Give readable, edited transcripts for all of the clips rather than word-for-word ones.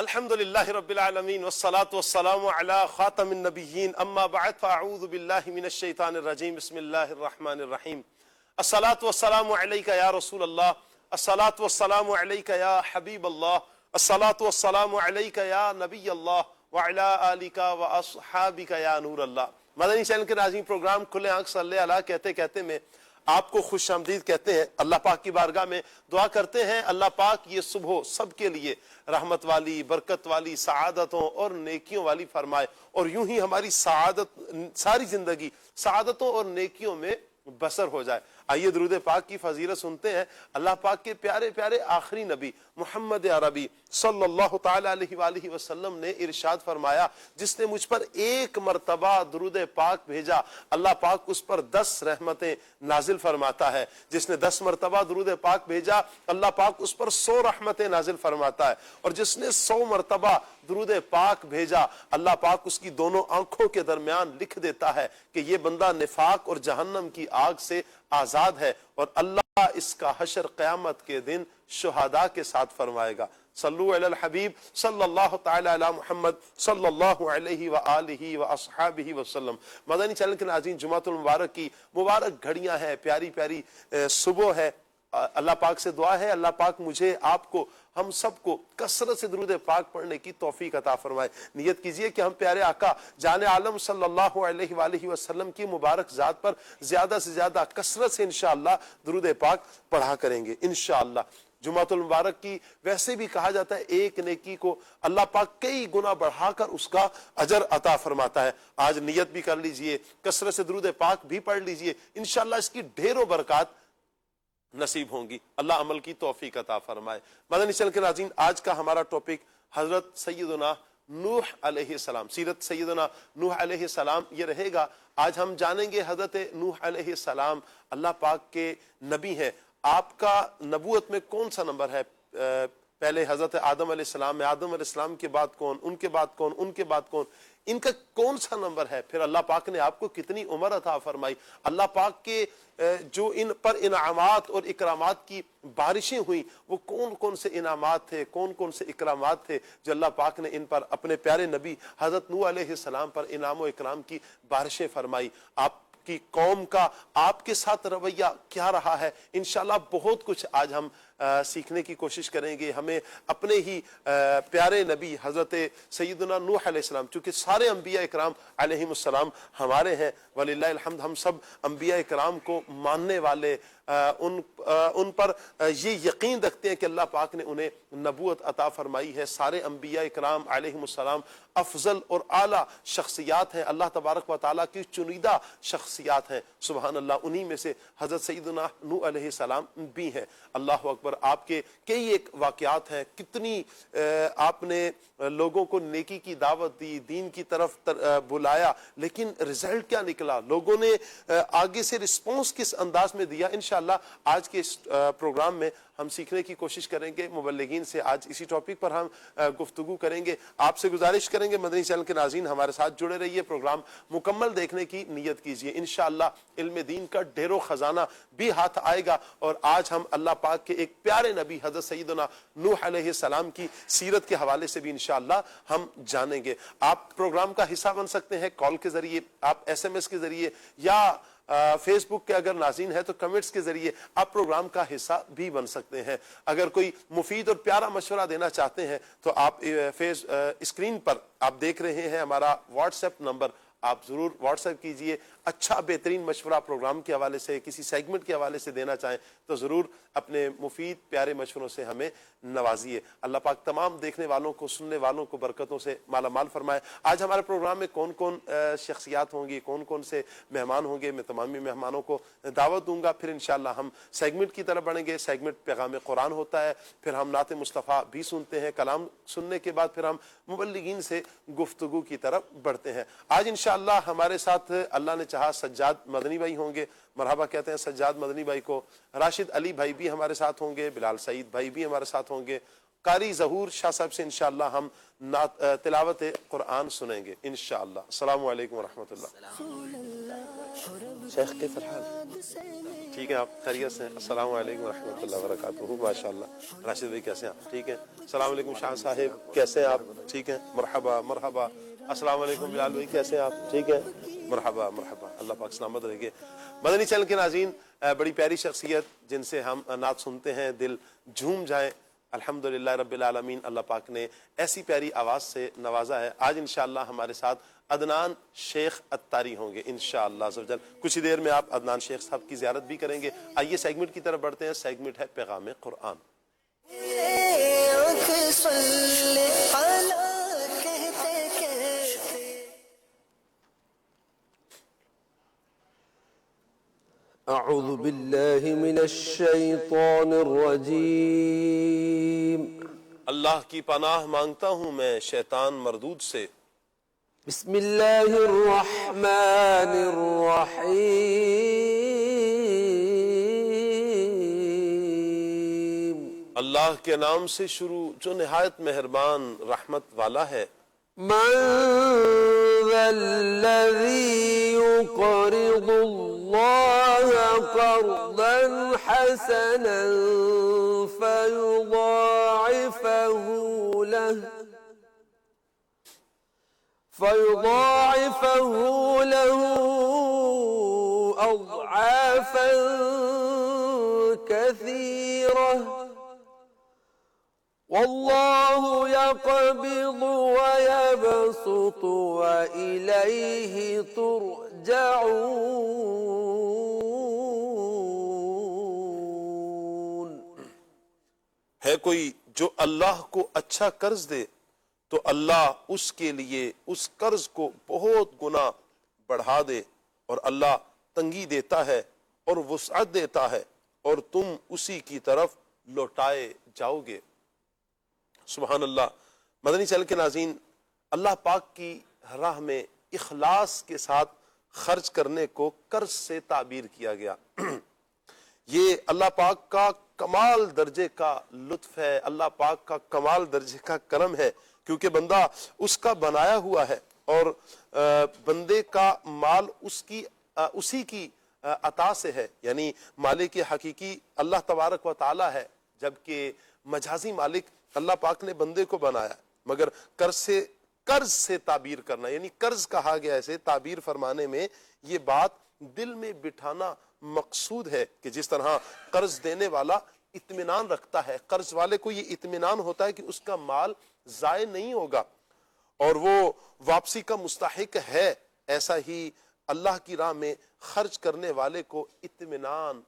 الحمدللہ رب العالمین والصلاة والسلام علی خاتم النبیین اما بعد فاعوذ باللہ من الشیطان الرجیم بسم اللہ الرحمن الرحیم الصلاة والسلام علیکہ یا رسول اللہ الصلاة والسلام علیکہ یا حبیب اللہ الصلاة والسلام علیکہ یا نبی اللہ وعلی آلکہ واصحابکہ یا نور اللہ۔ مدنی چینل کے ناظرین، پروگرام کھلے آنکھ صلی اللہ کہتے کہتے میں آپ کو خوش آمدید کہتے ہیں۔ اللہ پاک کی بارگاہ میں دعا کرتے ہیں اللہ پاک یہ صبح سب کے لیے رحمت والی، برکت والی، سعادتوں اور نیکیوں والی فرمائے، اور یوں ہی ہماری ساری زندگی سعادتوں اور نیکیوں میں بسر ہو جائے۔ آئیے درود پاک کی فضیلت سنتے ہیں۔ اللہ پاک کے پیارے پیارے آخری نبی محمد عربی صلی اللہ تعالی علیہ وآلہ وسلم نے ارشاد فرمایا، جس نے مجھ پر ایک مرتبہ درود پاک بھیجا اللہ پاک اس پر 10 رحمتیں نازل فرماتا ہے۔ جس نے 10 مرتبہ درود پاک بھیجا اللہ پاک اس پر 100 رحمتیں نازل فرماتا ہے، اور جس نے 100 مرتبہ درود پاک بھیجا اللہ پاک اس کی دونوں آنکھوں کے درمیان لکھ دیتا ہے کہ یہ بندہ نفاق اور جہنم کی آگ سے آزاد ہے، اور اللہ اس کا حشر قیامت کے دن شہداء کے ساتھ فرمائے گا۔ صلو علی الحبیب صلی اللہ تعالی علی محمد صلی اللہ علیہ وآلہ واصحابہ وسلم۔ مدنی چینل کے ناظرین، جمعۃ المبارک کی مبارک گھڑیاں ہیں، پیاری پیاری صبح ہے۔ اللہ پاک سے دعا ہے اللہ پاک مجھے، آپ کو، ہم سب کو کثرت سے درود پاک پڑھنے کی توفیق عطا فرمائے۔ نیت کیجئے کہ ہم پیارے آقا جان عالم صلی اللہ علیہ وآلہ وسلم کی مبارک ذات پر زیادہ سے زیادہ کثرت سے انشاءاللہ درود پاک پڑھا کریں گے انشاءاللہ۔ جمعۃ المبارک کی ویسے بھی کہا جاتا ہے ایک نیکی کو اللہ پاک کئی گنا بڑھا کر اس کا اجر عطا فرماتا ہے۔ آج نیت بھی کر لیجئے، کثرت سے درود پاک بھی پڑھ لیجئے، انشاءاللہ اس کی ڈھیروں برکات نصیب ہوں گی۔ اللہ عمل کی توفیق عطا فرمائے۔ مدنی چینل کے ناظرین، آج کا ہمارا ٹاپک حضرت سیدنا نوح علیہ السلام، سیرت سیدنا نوح علیہ السلام یہ رہے گا۔ آج ہم جانیں گے حضرت نوح علیہ السلام اللہ پاک کے نبی ہیں۔ آپ کا نبوت میں کون سا نمبر ہے؟ پہلے حضرت آدم علیہ السلام ہے، آدم علیہ السلام کے بعد کون، ان کے بعد کون، ان کے بعد کون، ان کا کون سا نمبر ہے؟ پھر اللہ پاک نے آپ کو کتنی عمر عطا فرمائی؟ اللہ پاک کے جو ان پر انعامات اور اکرامات کی بارشیں ہوئیں وہ کون کون سے انعامات تھے، کون کون سے اکرامات تھے جو اللہ پاک نے ان پر اپنے پیارے نبی حضرت نوح علیہ السلام پر انعام و اکرام کی بارشیں فرمائی؟ آپ کی قوم کا آپ کے ساتھ رویہ کیا رہا ہے؟ انشاءاللہ بہت کچھ آج ہم سیکھنے کی کوشش کریں گے۔ ہمیں اپنے ہی پیارے نبی حضرت سیدنا نوح علیہ السلام، چونکہ سارے انبیاء اکرام علیہم السلام ہمارے ہیں وللہ الحمد، ہم سب انبیاء اکرام کو ماننے والے، ان پر یہ یقین رکھتے ہیں کہ اللہ پاک نے انہیں نبوت عطا فرمائی ہے۔ سارے انبیاء اکرام علیہم السلام افضل اور اعلیٰ شخصیات ہیں، اللہ تبارک و تعالیٰ کی چنیدہ شخصیات ہیں، سبحان اللہ۔ انہی میں سے حضرت سیدنا نوح علیہ السلام بھی ہیں۔ اللہ اکبر۔ آپ کے کئی ایک واقعات ہیں، کتنی آپ نے لوگوں کو نیکی کی دعوت دی، دین کی طرف بلایا، لیکن رزلٹ کیا نکلا؟ لوگوں نے آگے سے رسپانس کس انداز میں دیا؟ انشاءاللہ آج کے اس پروگرام میں ہم سیکھنے کی کوشش کریں گے۔ مبلغین سے آج اسی ٹاپک پر ہم گفتگو کریں گے۔ آپ سے گزارش کریں گے مدنی چینل کے ناظرین ہمارے ساتھ جڑے رہیے، پروگرام مکمل دیکھنے کی نیت کیجیے۔ انشاءاللہ علم دین کا ڈھیروں خزانہ بھی ہاتھ آئے گا، اور آج ہم اللہ پاک کے ایک پیارے نبی حضرت سیدنا نوح علیہ السلام کی سیرت کے حوالے سے بھی انشاءاللہ ہم جانیں گے۔ آپ پروگرام کا حصہ بن سکتے ہیں کال کے ذریعے، آپ SMS کے ذریعے، یا فیس بک کے اگر ناظرین ہے تو کمنٹس کے ذریعے آپ پروگرام کا حصہ بھی بن سکتے ہیں۔ اگر کوئی مفید اور پیارا مشورہ دینا چاہتے ہیں تو آپ اسکرین پر آپ دیکھ رہے ہیں ہمارا واٹس ایپ نمبر، آپ ضرور واٹس ایپ کیجئے۔ اچھا بہترین مشورہ پروگرام کے حوالے سے، کسی سیگمنٹ کے حوالے سے دینا چاہیں تو ضرور اپنے مفید پیارے مشوروں سے ہمیں نوازیے۔ اللہ پاک تمام دیکھنے والوں کو، سننے والوں کو برکتوں سے مالا مال فرمائے۔ آج ہمارے پروگرام میں کون کون شخصیات ہوں گی، کون کون سے مہمان ہوں گے، میں تمامی مہمانوں کو دعوت دوں گا۔ پھر انشاءاللہ ہم سیگمنٹ کی طرف بڑھیں گے۔ سیگمنٹ پیغام قرآن ہوتا ہے، پھر ہم نعت مصطفیٰ بھی سنتے ہیں، کلام سننے کے بعد پھر ہم مبلغین سے گفتگو کی طرف بڑھتے ہیں۔ آج انشاءاللہ ہمارے ساتھ اللہ نے چاہا سجاد مدنی بھائی ہوں گے، مرحبا کہتے ہیں سجاد مدنی بھائی کو۔ راشد علی بھائی بھی ہمارے ساتھ ہوں گے، بلال سعید بھائی بھی ہمارے ساتھ ہوں گے۔ قاری ظہور شاہ صاحب سے انشاءاللہ ہم تلاوت قرآن سنیں گے انشاءاللہ۔ السلام علیکم ورحمۃ اللہ۔ شیخ کیف الحال؟ ٹھیک ہے، آپ خیریت سے؟ السلام علیکم ورحمۃ اللہ وبرکاتہ، ماشاء اللہ۔ راشد بھائی کیسے ہیں آپ؟ ٹھیک ہیں۔ السلام علیکم شاہ صاحب، کیسے ہیں آپ؟ ٹھیک ہیں، مرحبا مرحبا۔ السلام علیکم بلال بھائی، کیسے ہیں آپ؟ ٹھیک ہے، مرحبا مرحبا، اللہ پاک سلامت رکھے۔ مدنی چینل کے ناظرین، بڑی پیاری شخصیت جن سے ہم نعت سنتے ہیں دل جھوم جائے، الحمدللہ رب العالمین، اللہ پاک نے ایسی پیاری آواز سے نوازا ہے۔ آج انشاءاللہ ہمارے ساتھ عدنان شیخ اتاری ہوں گے انشاءاللہ عز و جل۔ کچھ ہی دیر میں آپ عدنان شیخ صاحب کی زیارت بھی کریں گے۔ آئیے سیگمنٹ کی طرف بڑھتے ہیں، سیگمنٹ ہے پیغام قرآن۔ اعوذ باللہ من الشیطان الرجیم، اللہ کی پناہ مانگتا ہوں میں شیطان مردود سے۔ بسم اللہ الرحمن الرحیم، اللہ کے نام سے شروع جو نہایت مہربان رحمت والا ہے۔ من ذا الذی یقرض اللہ قرضا حسنا فیضاعفه له اضعافا كثيرة والله يقبض ويبسط وإليه ترجعون۔ ہے کوئی جو اللہ کو اچھا قرض دے تو اللہ اس کے لیے اس قرض کو بہت گنا بڑھا دے، اور اللہ تنگی دیتا ہے اور وسعت دیتا ہے، اور تم اسی کی طرف لوٹائے جاؤ گے۔ سبحان اللہ۔ مدنی چینل کے ناظرین، اللہ پاک کی راہ میں اخلاص کے ساتھ خرچ کرنے کو قرض سے تعبیر کیا گیا۔ یہ اللہ پاک کا کمال درجے کا لطف ہے، اللہ پاک کا کمال درجے کا کرم ہے، کیونکہ بندہ اس کا بنایا ہوا ہے، اور بندے کا مال اسی کی عطا سے ہے، یعنی مالک حقیقی اللہ تبارک و تعالی ہے، جبکہ مجازی مالک اللہ پاک نے بندے کو بنایا۔ مگر قرض سے تعبیر کرنا، یعنی قرض کہا گیا اسے تعبیر فرمانے میں، یہ بات دل میں بٹھانا مقصود ہے کہ جس طرح قرض دینے والا اطمینان رکھتا ہے، قرض والے کو یہ اطمینان ہوتا ہے کہ اس کا مال ضائع نہیں ہوگا اور وہ واپسی کا مستحق ہے، ایسا ہی اللہ کی راہ میں خرچ کرنے والے کو اطمینان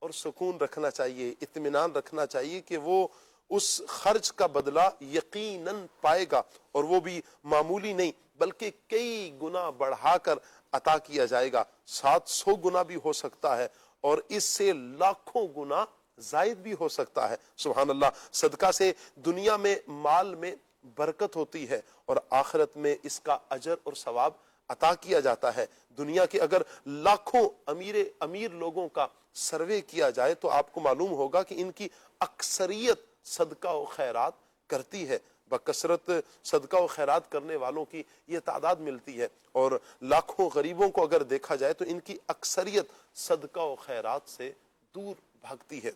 اور سکون رکھنا چاہیے، اطمینان رکھنا چاہیے کہ وہ اس خرچ کا بدلہ یقیناً پائے گا، اور وہ بھی معمولی نہیں بلکہ کئی گنا بڑھا کر عطا کیا جائے گا، 700 گنا بھی ہو سکتا ہے، اور اس سے لاکھوں گنا زائد بھی ہو سکتا ہے۔ سبحان اللہ۔ صدقہ سے دنیا میں مال میں برکت ہوتی ہے، اور آخرت میں اس کا اجر اور ثواب عطا کیا جاتا ہے۔ دنیا کے اگر لاکھوں امیر لوگوں کا سروے کیا جائے تو آپ کو معلوم ہوگا کہ ان کی اکثریت صدقہ و خیرات کرتی ہے، بکثرت صدقہ و خیرات کرنے والوں کی یہ تعداد ملتی ہے، اور لاکھوں غریبوں کو اگر دیکھا جائے تو ان کی اکثریت صدقہ و خیرات سے دور بھاگتی ہے۔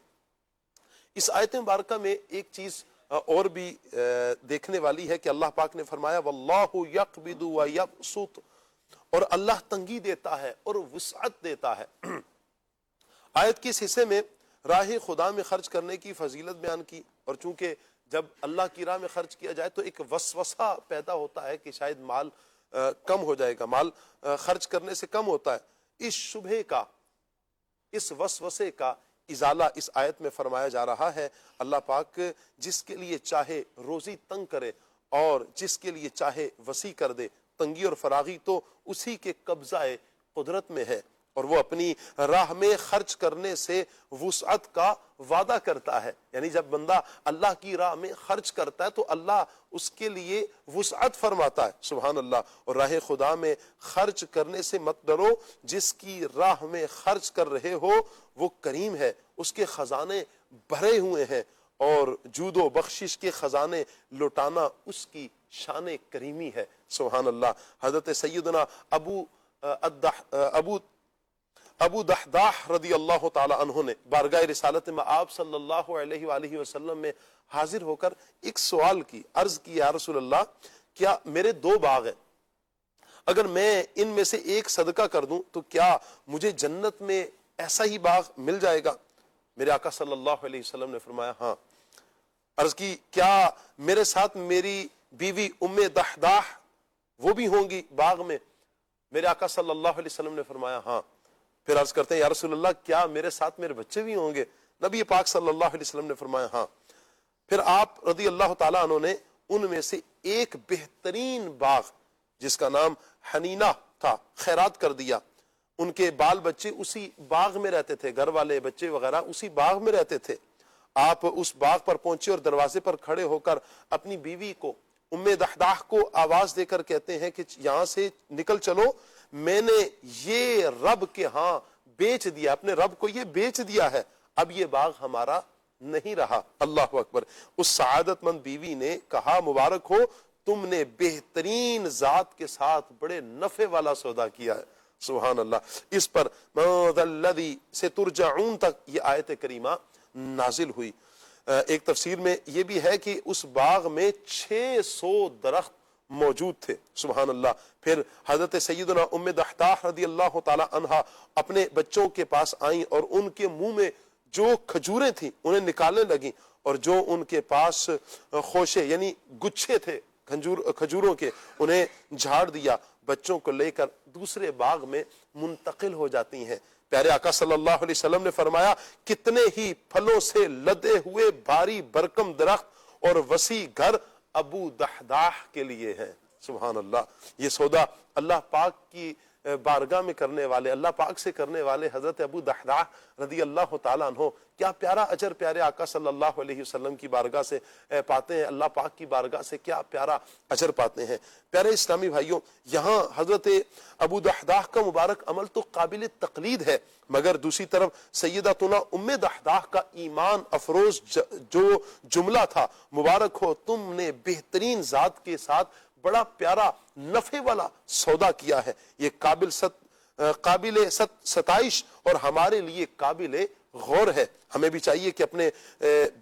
اس آیت مبارکہ میں ایک چیز اور بھی دیکھنے والی ہے کہ اللہ پاک نے فرمایا واللہ یقبض ویبسط، اور اللہ تنگی دیتا ہے اور وسعت دیتا ہے۔ آیت کے اس حصے میں راہ خدا میں خرچ کرنے کی فضیلت بیان کی، اور چونکہ جب اللہ کی راہ میں خرچ کیا جائے تو ایک وسوسہ پیدا ہوتا ہے کہ شاید مال کم ہو جائے گا، مال خرچ کرنے سے کم ہوتا ہے، اس شبہے کا، اس وسوسے کا ازالہ اس آیت میں فرمایا جا رہا ہے۔ اللہ پاک جس کے لیے چاہے روزی تنگ کرے اور جس کے لیے چاہے وسیع کر دے، تنگی اور فراغی تو اسی کے قبضہ قدرت میں ہے، اور وہ اپنی راہ میں خرچ کرنے سے وسعت کا وعدہ کرتا ہے۔ یعنی جب بندہ اللہ کی راہ میں خرچ کرتا ہے تو اللہ اس کے لیے وسعت فرماتا ہے۔ سبحان اللہ۔ اور راہ خدا میں خرچ کرنے سے مت ڈرو، جس کی راہ میں خرچ کر رہے ہو وہ کریم ہے، اس کے خزانے بھرے ہوئے ہیں، اور جود و بخشش کے خزانے لوٹانا اس کی شان کریمی ہے۔ سبحان اللہ۔ حضرت سیدنا ابو ابو دحداح رضی اللہ تعالی عنہ نے بارگاہ رسالت میں آپ صلی اللہ علیہ وآلہ وسلم میں حاضر ہو کر ایک سوال کی، عرض کی یا رسول اللہ کیا میرے 2 باغ ہیں، اگر میں ان میں سے ایک صدقہ کر دوں تو کیا مجھے جنت میں ایسا ہی باغ مل جائے گا؟ میرے آقا صلی اللہ علیہ وسلم نے فرمایا ہاں۔ عرض کی کیا میرے ساتھ میری بیوی ام دحداح وہ بھی ہوں گی باغ میں؟ میرے آقا صلی اللہ علیہ وسلم نے فرمایا ہاں۔ پھر عرض کرتے ہیں یا رسول اللہ کیا میرے ساتھ میرے بچے بھی ہوں گے؟ نبی پاک صلی اللہ علیہ وسلم نے فرمایا ہاں۔ پھر آپ رضی اللہ تعالیٰ عنہ نے ان میں سے ایک بہترین باغ جس کا نام حنینہ تھا خیرات کر دیا۔ ان کے بال بچے اسی باغ میں رہتے تھے، گھر والے بچے وغیرہ اسی باغ میں رہتے تھے۔ آپ اس باغ پر پہنچے اور دروازے پر کھڑے ہو کر اپنی بیوی کو ام دحداح کو آواز دے کر کہتے ہیں کہ یہاں سے نکل چلو، میں نے یہ رب کے ہاں بیچ دیا، اپنے رب کو یہ بیچ دیا ہے، اب یہ باغ ہمارا نہیں رہا۔ اللہ اکبر۔ اس سعادت مند بیوی نے کہا مبارک ہو، تم نے بہترین ذات کے ساتھ بڑے نفع والا سودا کیا ہے۔ سبحان اللہ۔ اس پر مَا ذَا الَّذِي سے ترجعون تک یہ آیت کریمہ نازل ہوئی۔ ایک تفسیر میں یہ بھی ہے کہ اس باغ میں 600 درخت موجود تھے۔ سبحان اللہ۔ پھر حضرت سیدنا ام دحداح رضی اللہ تعالی عنہا اپنے بچوں کے پاس آئیں اور ان کے منہ میں جو کھجوریں تھیں انہیں نکالنے لگیں، اور جو ان کے پاس خوشے یعنی گچھے تھے کھجوروں کے انہیں جھاڑ دیا، بچوں کو لے کر دوسرے باغ میں منتقل ہو جاتی ہیں۔ پیارے آقا صلی اللہ علیہ وسلم نے فرمایا کتنے ہی پھلوں سے لدے ہوئے بھاری برکم درخت اور وسیع گھر ابو دحداح کے لیے ہیں۔ سبحان اللہ۔ یہ سودا اللہ پاک کی بارگاہ میں کرنے والے، اللہ پاک سے کرنے والے حضرت ابو دحداح رضی اللہ تعالیٰ عنہ کیا پیارا اجر پیارے آقا صلی اللہ علیہ وسلم کی بارگاہ سے پاتے ہیں، اللہ پاک کی بارگاہ سے کیا پیارا اجر پاتے ہیں۔ پیارے اسلامی بھائیوں، یہاں حضرت ابو دحداح کا مبارک عمل تو قابل تقلید ہے، مگر دوسری طرف سیدتنا ام دحداح کا ایمان افروز جو جملہ تھا، مبارک ہو تم نے بہترین ذات کے ساتھ بڑا پیارا نفع والا سودا کیا ہے، یہ قابل ستائش اور ہمارے لیے قابل غور ہے۔ ہمیں بھی چاہیے کہ اپنے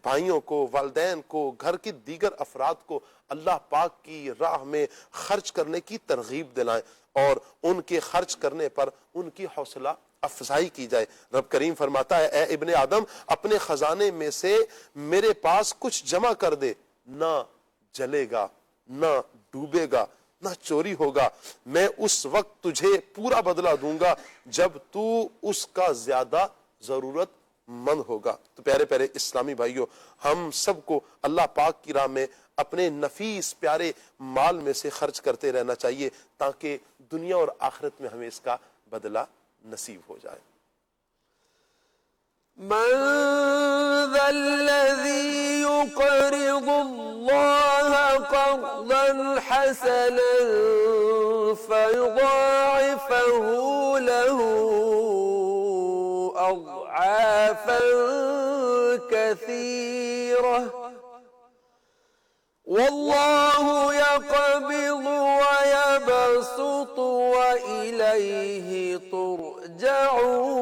بھائیوں کو، والدین کو، گھر کے دیگر افراد کو اللہ پاک کی راہ میں خرچ کرنے کی ترغیب دلائیں اور ان کے خرچ کرنے پر ان کی حوصلہ افزائی کی جائے۔ رب کریم فرماتا ہے اے ابن آدم اپنے خزانے میں سے میرے پاس کچھ جمع کر دے، نہ جلے گا، نہ ڈوبے گا، نہ چوری ہوگا، میں اس وقت تجھے پورا بدلہ دوں گا جب تو اس کا زیادہ ضرورت مند ہوگا۔ تو پیارے پیارے اسلامی بھائیوں، ہم سب کو اللہ پاک کی راہ میں اپنے نفیس پیارے مال میں سے خرچ کرتے رہنا چاہیے تاکہ دنیا اور آخرت میں ہمیں اس کا بدلہ نصیب ہو جائے۔ من ذا الذي يقرض الله قرضا حسنا فيضاعفه له أضعافا كثيرة والله يقبض ويبسط وإليه ترجعون۔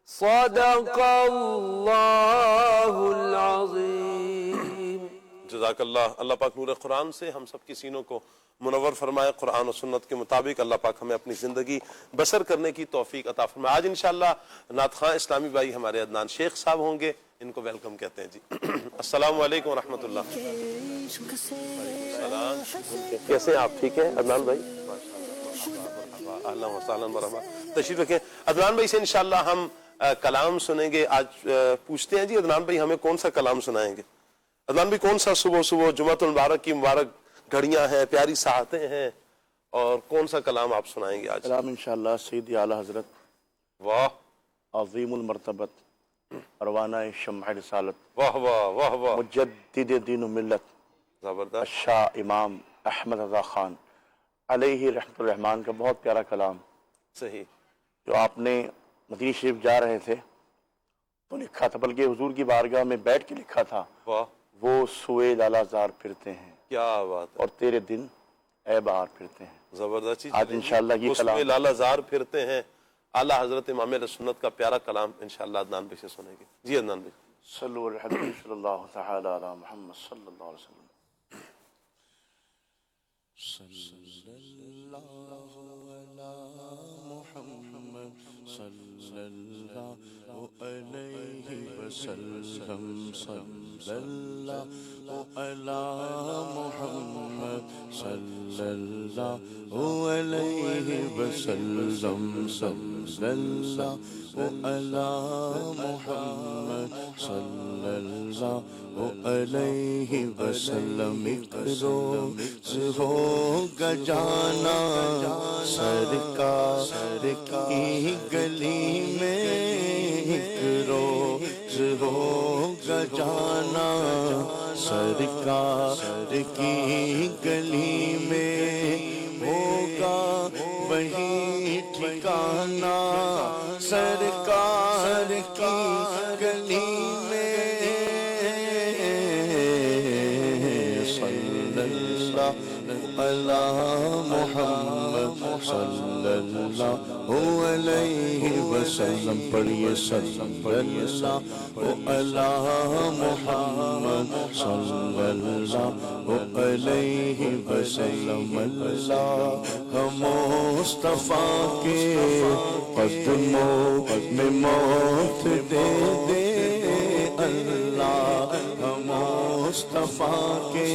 صدق اللہ العظیم۔ جزاک اللہ۔ اللہ پاک نور قرآن سے ہم سب کی سینوں کو منور فرمائے، قرآن و سنت کے مطابق اللہ پاک ہمیں اپنی زندگی بسر کرنے کی توفیق عطا فرمائے۔ آج انشاءاللہ نعت خواں اسلامی بھائی ہمارے عدنان شیخ صاحب ہوں گے، ان کو ویلکم کہتے ہیں جی۔ السلام علیکم ورحمۃ اللہ۔ کیسے ہیں آپ؟ ٹھیک ہیں عدنان بھائی؟ اہلا وسہلا مرحبا، تشریف رکھیں۔ عدنان بھائی سے انشاءاللہ ہم کلام سنیں گے۔ آج پوچھتے ہیں جی عدنان بھائی ہمیں کون سا کلام سنائیں گے؟ عدنان بھائی کون سا صبح صبح جمعۃ المبارک کی مبارک گھڑیاں ہیں، پیاری ساعتیں ہیں، اور کون سا کلام آپ سنائیں گے آج؟ کلام انشاءاللہ سیدی اعلیٰ حضرت واہ عظیم المرتبت پروانہ شمع رسالت واہ واہ واہ واہ، مجدد دین و ملت زبردست، شاہ امام احمد رضا خان علیہ رحمۃ الرحمن کا بہت پیارا کلام صحیح، جو آپ نے مدینہ شریف جا رہے تھے تو لکھا تھا، بلکہ حضور کی بارگاہ میں بیٹھ کے لکھا تھا، واہ وہ سوئے لالا زار پھرتے ہیں کیا بات ہے، اور تیرے دن اے بہار پھرتے ہیں. زبردست چیز. آج انشاءاللہ یہ اس میں کلام لالہ زار پھرتے ہیں. اعلیٰ حضرت امام اہل سنت کا پیارا کلام انشاءاللہ عدنان بھائی سے سنیں گے. جی عدنان بھائی. صلو علی الحبیب صلی اللہ تعالی علی محمد صلی اللہ علیہ وسلم. صلی اللہ علی محمد صلی اللہ علیہ وسلم. صلی اللہ علی محمد صلی اللہ علیہ وسلم. صلی اللہ علی محمد صلی اللہ علیہ وسلم. ایک روز ہوگا جانا سرکار کی گلی میں. ایک روز ہوگا جانا سرکار کی گلی میں. ہوگا وہی ٹھکانا سرکار کی گلی میں. صلی اللہ علی محمد صلی اللہ علیہ وسلم. پڑھیے صلی اللہ علی محمد صلی اللہ علیہ وسلم. اللہ مصطفیٰ کے قدموں میں موت دے دے. اللہ مصطفیٰ کے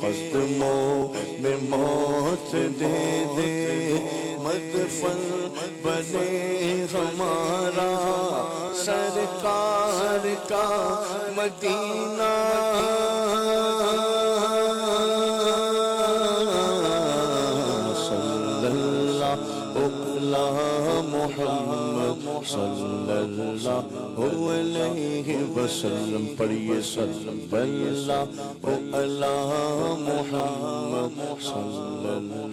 قدموں میں موت دے دے. مدفن بنے ہمارا سرکار کا مدینہ. صلی اللہ علی محمد صلی اللہ علیہ وسلم. پڑھیے صلی اللہ علی محمد صلی اللہ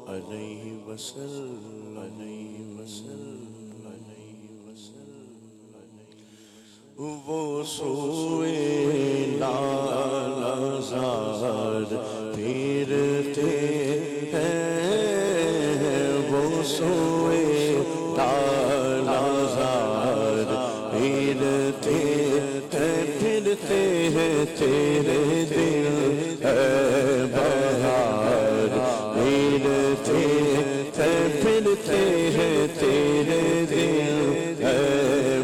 علیہ وسلم. وہ سوئے لالہ زار پھرتے ہیں. وہ سوئے لالہ زار پھرتے ہیں. تیرے دل اے بہار پھرتے ہیں. تیرے دل اے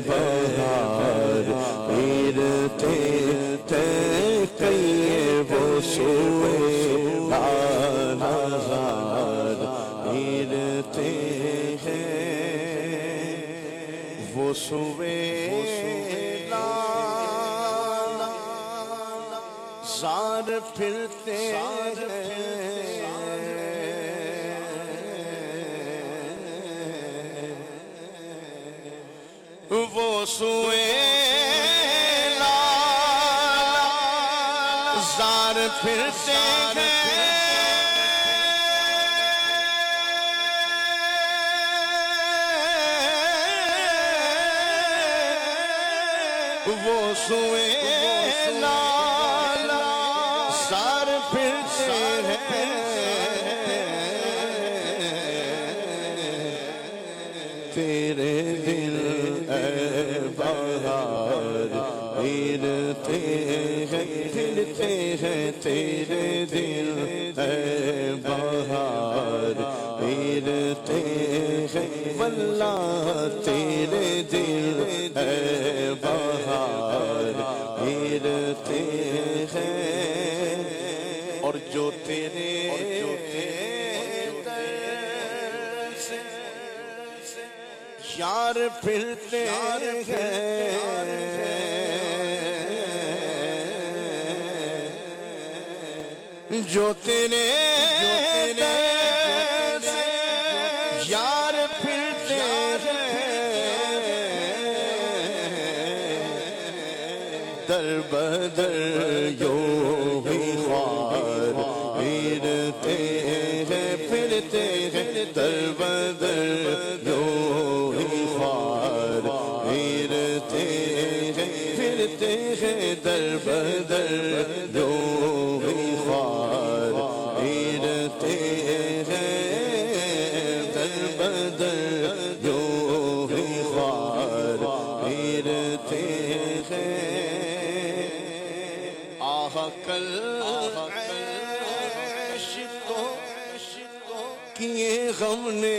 بہار پھرتے کئی. وہ سوئے لالہ زار پھرتے ہیں. وہ سوئے لالہ زار پھرتے ہیں. وہ سوئے لالہ زار پھرتے ہیں. وہ سوئے لالہ زار پھرتے ہیں. تیرے دل اے بہار پھرتے ہیں. تیرے دل اے بہار پھرتے ہیں. واللہ تیرے دل اے بہار پھرتے ہیں. اور جو تیرے یار پھرتے ہیں. جو تیرے یار پھرتے ہیں. در بدر یوں ہی خوار پھرتے ہیں. پھرتے ہیں در بدر یوں ہی خوار پھرتے ہیں. پھرتے ہیں در پھرتے ہیں در بدر یوں ہی خوار پھرتے ہیں آہ کل عیش تو کیے غم نے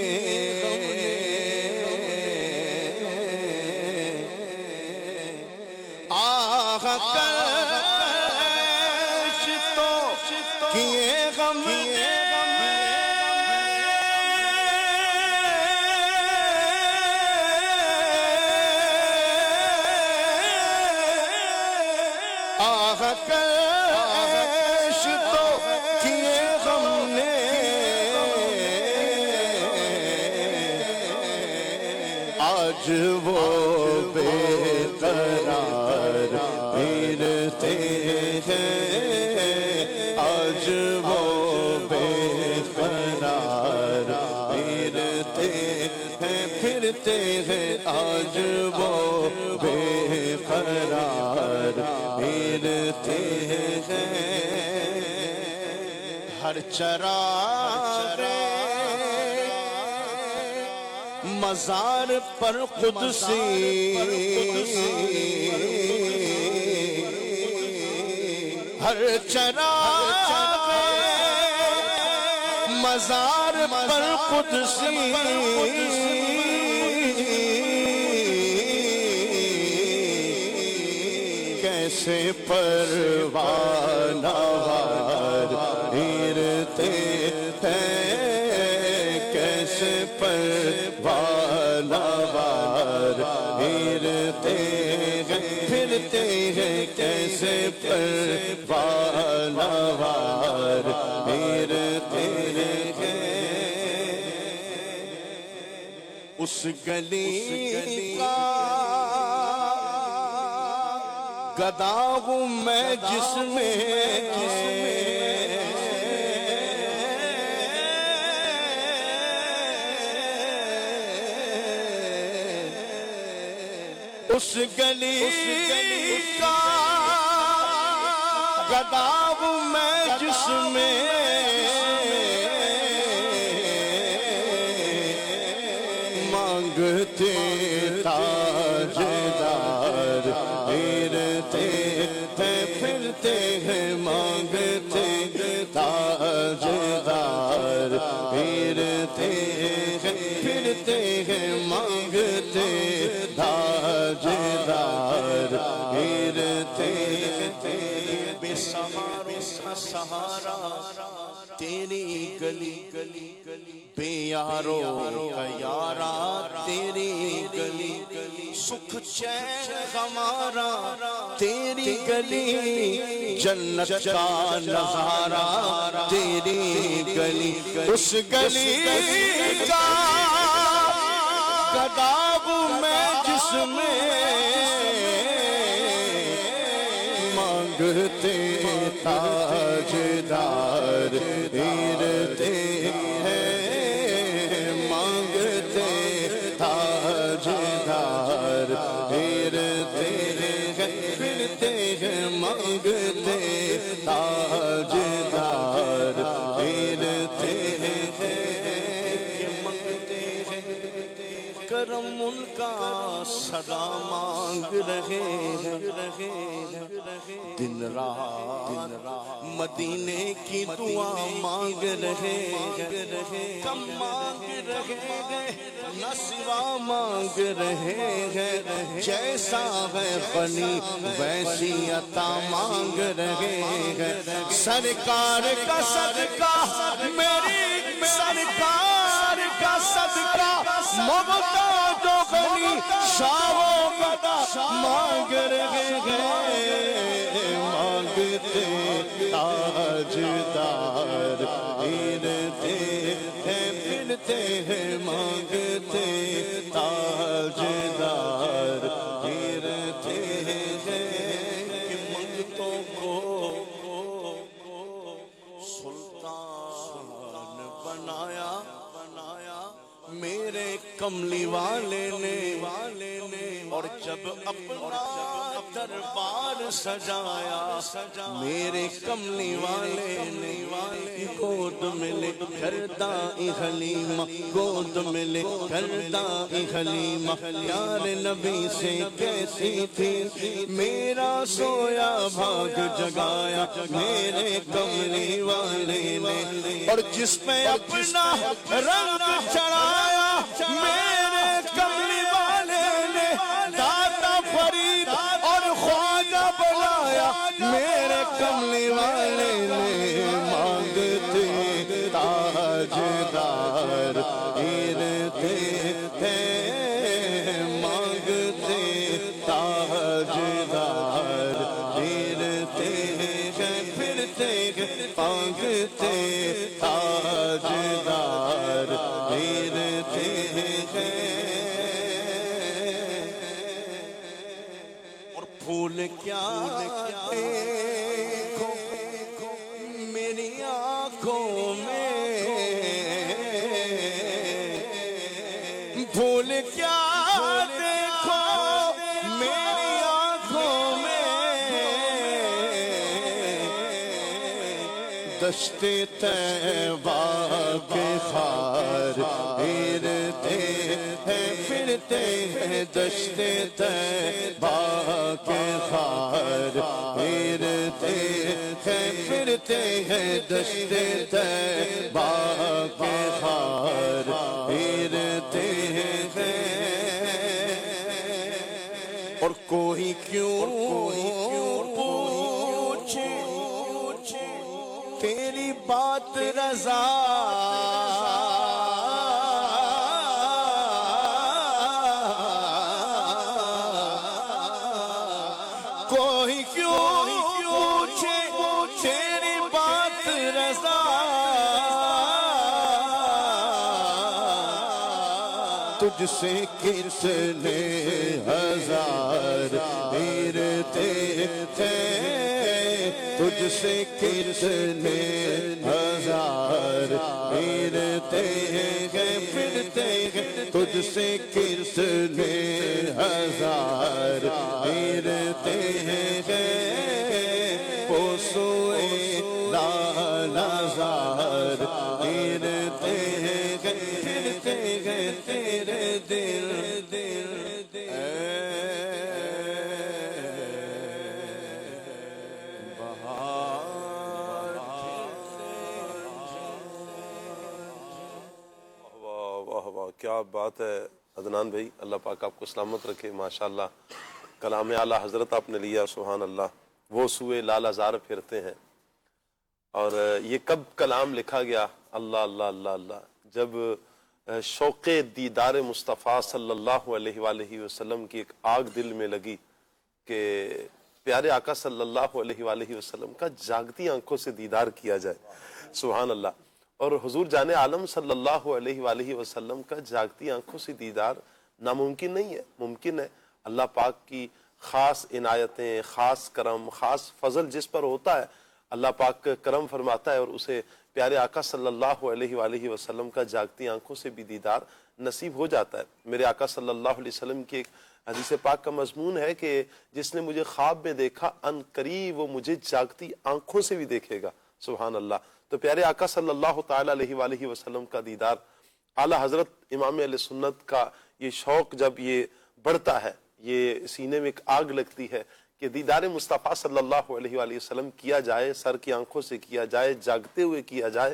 آہ کل عیش تو کیے غم نے آہ کل عیش تو کیے غم نے آج وہ بے قرار پھرتے ہیں آج وہ بے قرار پھرتے ہیں آج وہ بے قرار پھرتے ہیں ہر چراغ مزار پر قدسی ہر چراغ مزار پر قدسی کیسے پروانہ وار پھرتے ہیں کیسے پروانہ وار پھرتے ہیں کیسے پروانہ وار پھرتے ہیں اس گلی کا گدا ہوں میں جس میں اس گلی کا گدا ہوں میں جس میں مانگتے تاجدار پھرتے ہیں مانگتے تاجدار پھرتے ہیں مانگتے تاجدار پھرتے بے سہارا تیری گلی بے یارو کا یارا تیری گلی سکھ چین ہمارا تیری گلی جنت کا نظارہ تیری گلی اس گلی کا گدا ہوں میں جس میں مانگتے تاجدار پھرتے ہیں مانگتے تاجدار پھرتے ہیں مانگتے تاجدار پھرتے ہیں کرم ان کا صدا مانگ رہے ہیں دن رات مدینے کی دعا مانگ رہے ہیں کم مانگ رہے ہیں نہ سوا مانگ رہے ہیں جیسا ہے غنی ویسی عطا مانگ رہے ہیں سرکار کا صدقہ میری سرکار کا صدقہ محتاج و غنی شاہ و گدا مانگ رہے ہیں مانگتے تاجدار پھرتے ہیں مانگتے تاجدار پھرتے ہیں کہ منگتوں کو سلطان بنایا میرے کملی والے نے اور جب اپنا دربار سجایا میرے کملی والے نے گود میں لے کر دائی حلیمہ گود میں لے کر دائی حلیمہ پیارے نبی سے کیسی تھی میرا سویا بھاگ جگایا میرے کملی والے نے اور جس پہ اپنا رنگ چڑھایا میرے کملی والے نے داتا فرید اور خواجہ بنایا میرے کملی والے نے مانگتے تاجدار گرتے ہیں مانگتے تاجدار گرتے ہیں پھرتے ہیں مانگتے تاجدار گرتے ہیں اور پھول کیا دیکھو میری آنکھوں میں پھول کیا دیکھو میری آنکھوں میں دشت طیبہ کے خار گرتے ہیں پھرتے ہیں دشت طیبہ کے خار گرتے ہیں پھرتے ہیں دشت طیبہ کے خار گرتے ہیں اور کوئی کیوں پوچھے تیری بات رضا کوئی کیوں پوچھے تیری بات رضا تجھ سے کتنے ہزار گرتے ہیں تجھ سے کتنے ہزار گرتے ہیں پھرتے ہیں تجھ سے کتنے ہزار گرتے ہیں پوسوئے لالازار گرتے ہیں پھرتے ہیں تیرے دل کیا بات ہے عدنان بھائی، اللہ پاک آپ کو سلامت رکھے. ماشاءاللہ کلام اعلیٰ حضرت آپ نے لیا، سبحان اللہ. وہ سوئے لال ہزار پھرتے ہیں. اور یہ کب کلام لکھا گیا؟ اللہ اللہ اللہ اللہ، جب شوق دیدار مصطفیٰ صلی اللہ علیہ وآلہ وسلم کی ایک آگ دل میں لگی کہ پیارے آقا صلی اللہ علیہ وآلہ وسلم کا جاگتی آنکھوں سے دیدار کیا جائے. سبحان اللہ. اور حضور جان عالم صلی اللہ علیہ وآلہ وسلم کا جاگتی آنکھوں سے دیدار ناممکن نہیں ہے، ممکن ہے. اللہ پاک کی خاص عنایتیں، خاص کرم، خاص فضل جس پر ہوتا ہے، اللہ پاک کرم فرماتا ہے اور اسے پیارے آقا صلی اللہ علیہ وآلہ وسلم کا جاگتی آنکھوں سے بھی دیدار نصیب ہو جاتا ہے. میرے آقا صلی اللہ علیہ وسلم کی ایک حدیث پاک کا مضمون ہے کہ جس نے مجھے خواب میں دیکھا ان قریب وہ مجھے جاگتی آنکھوں سے بھی دیکھے گا. سبحان اللہ. تو پیارے آقا صلی اللہ تعالی علیہ وآلہ وسلم کا دیدار، اعلیٰ حضرت امام اہل سنت کا یہ شوق جب یہ بڑھتا ہے، یہ سینے میں ایک آگ لگتی ہے کہ دیدار مصطفیٰ صلی اللہ علیہ وآلہ وسلم کیا جائے، سر کی آنکھوں سے کیا جائے، جاگتے ہوئے کیا جائے.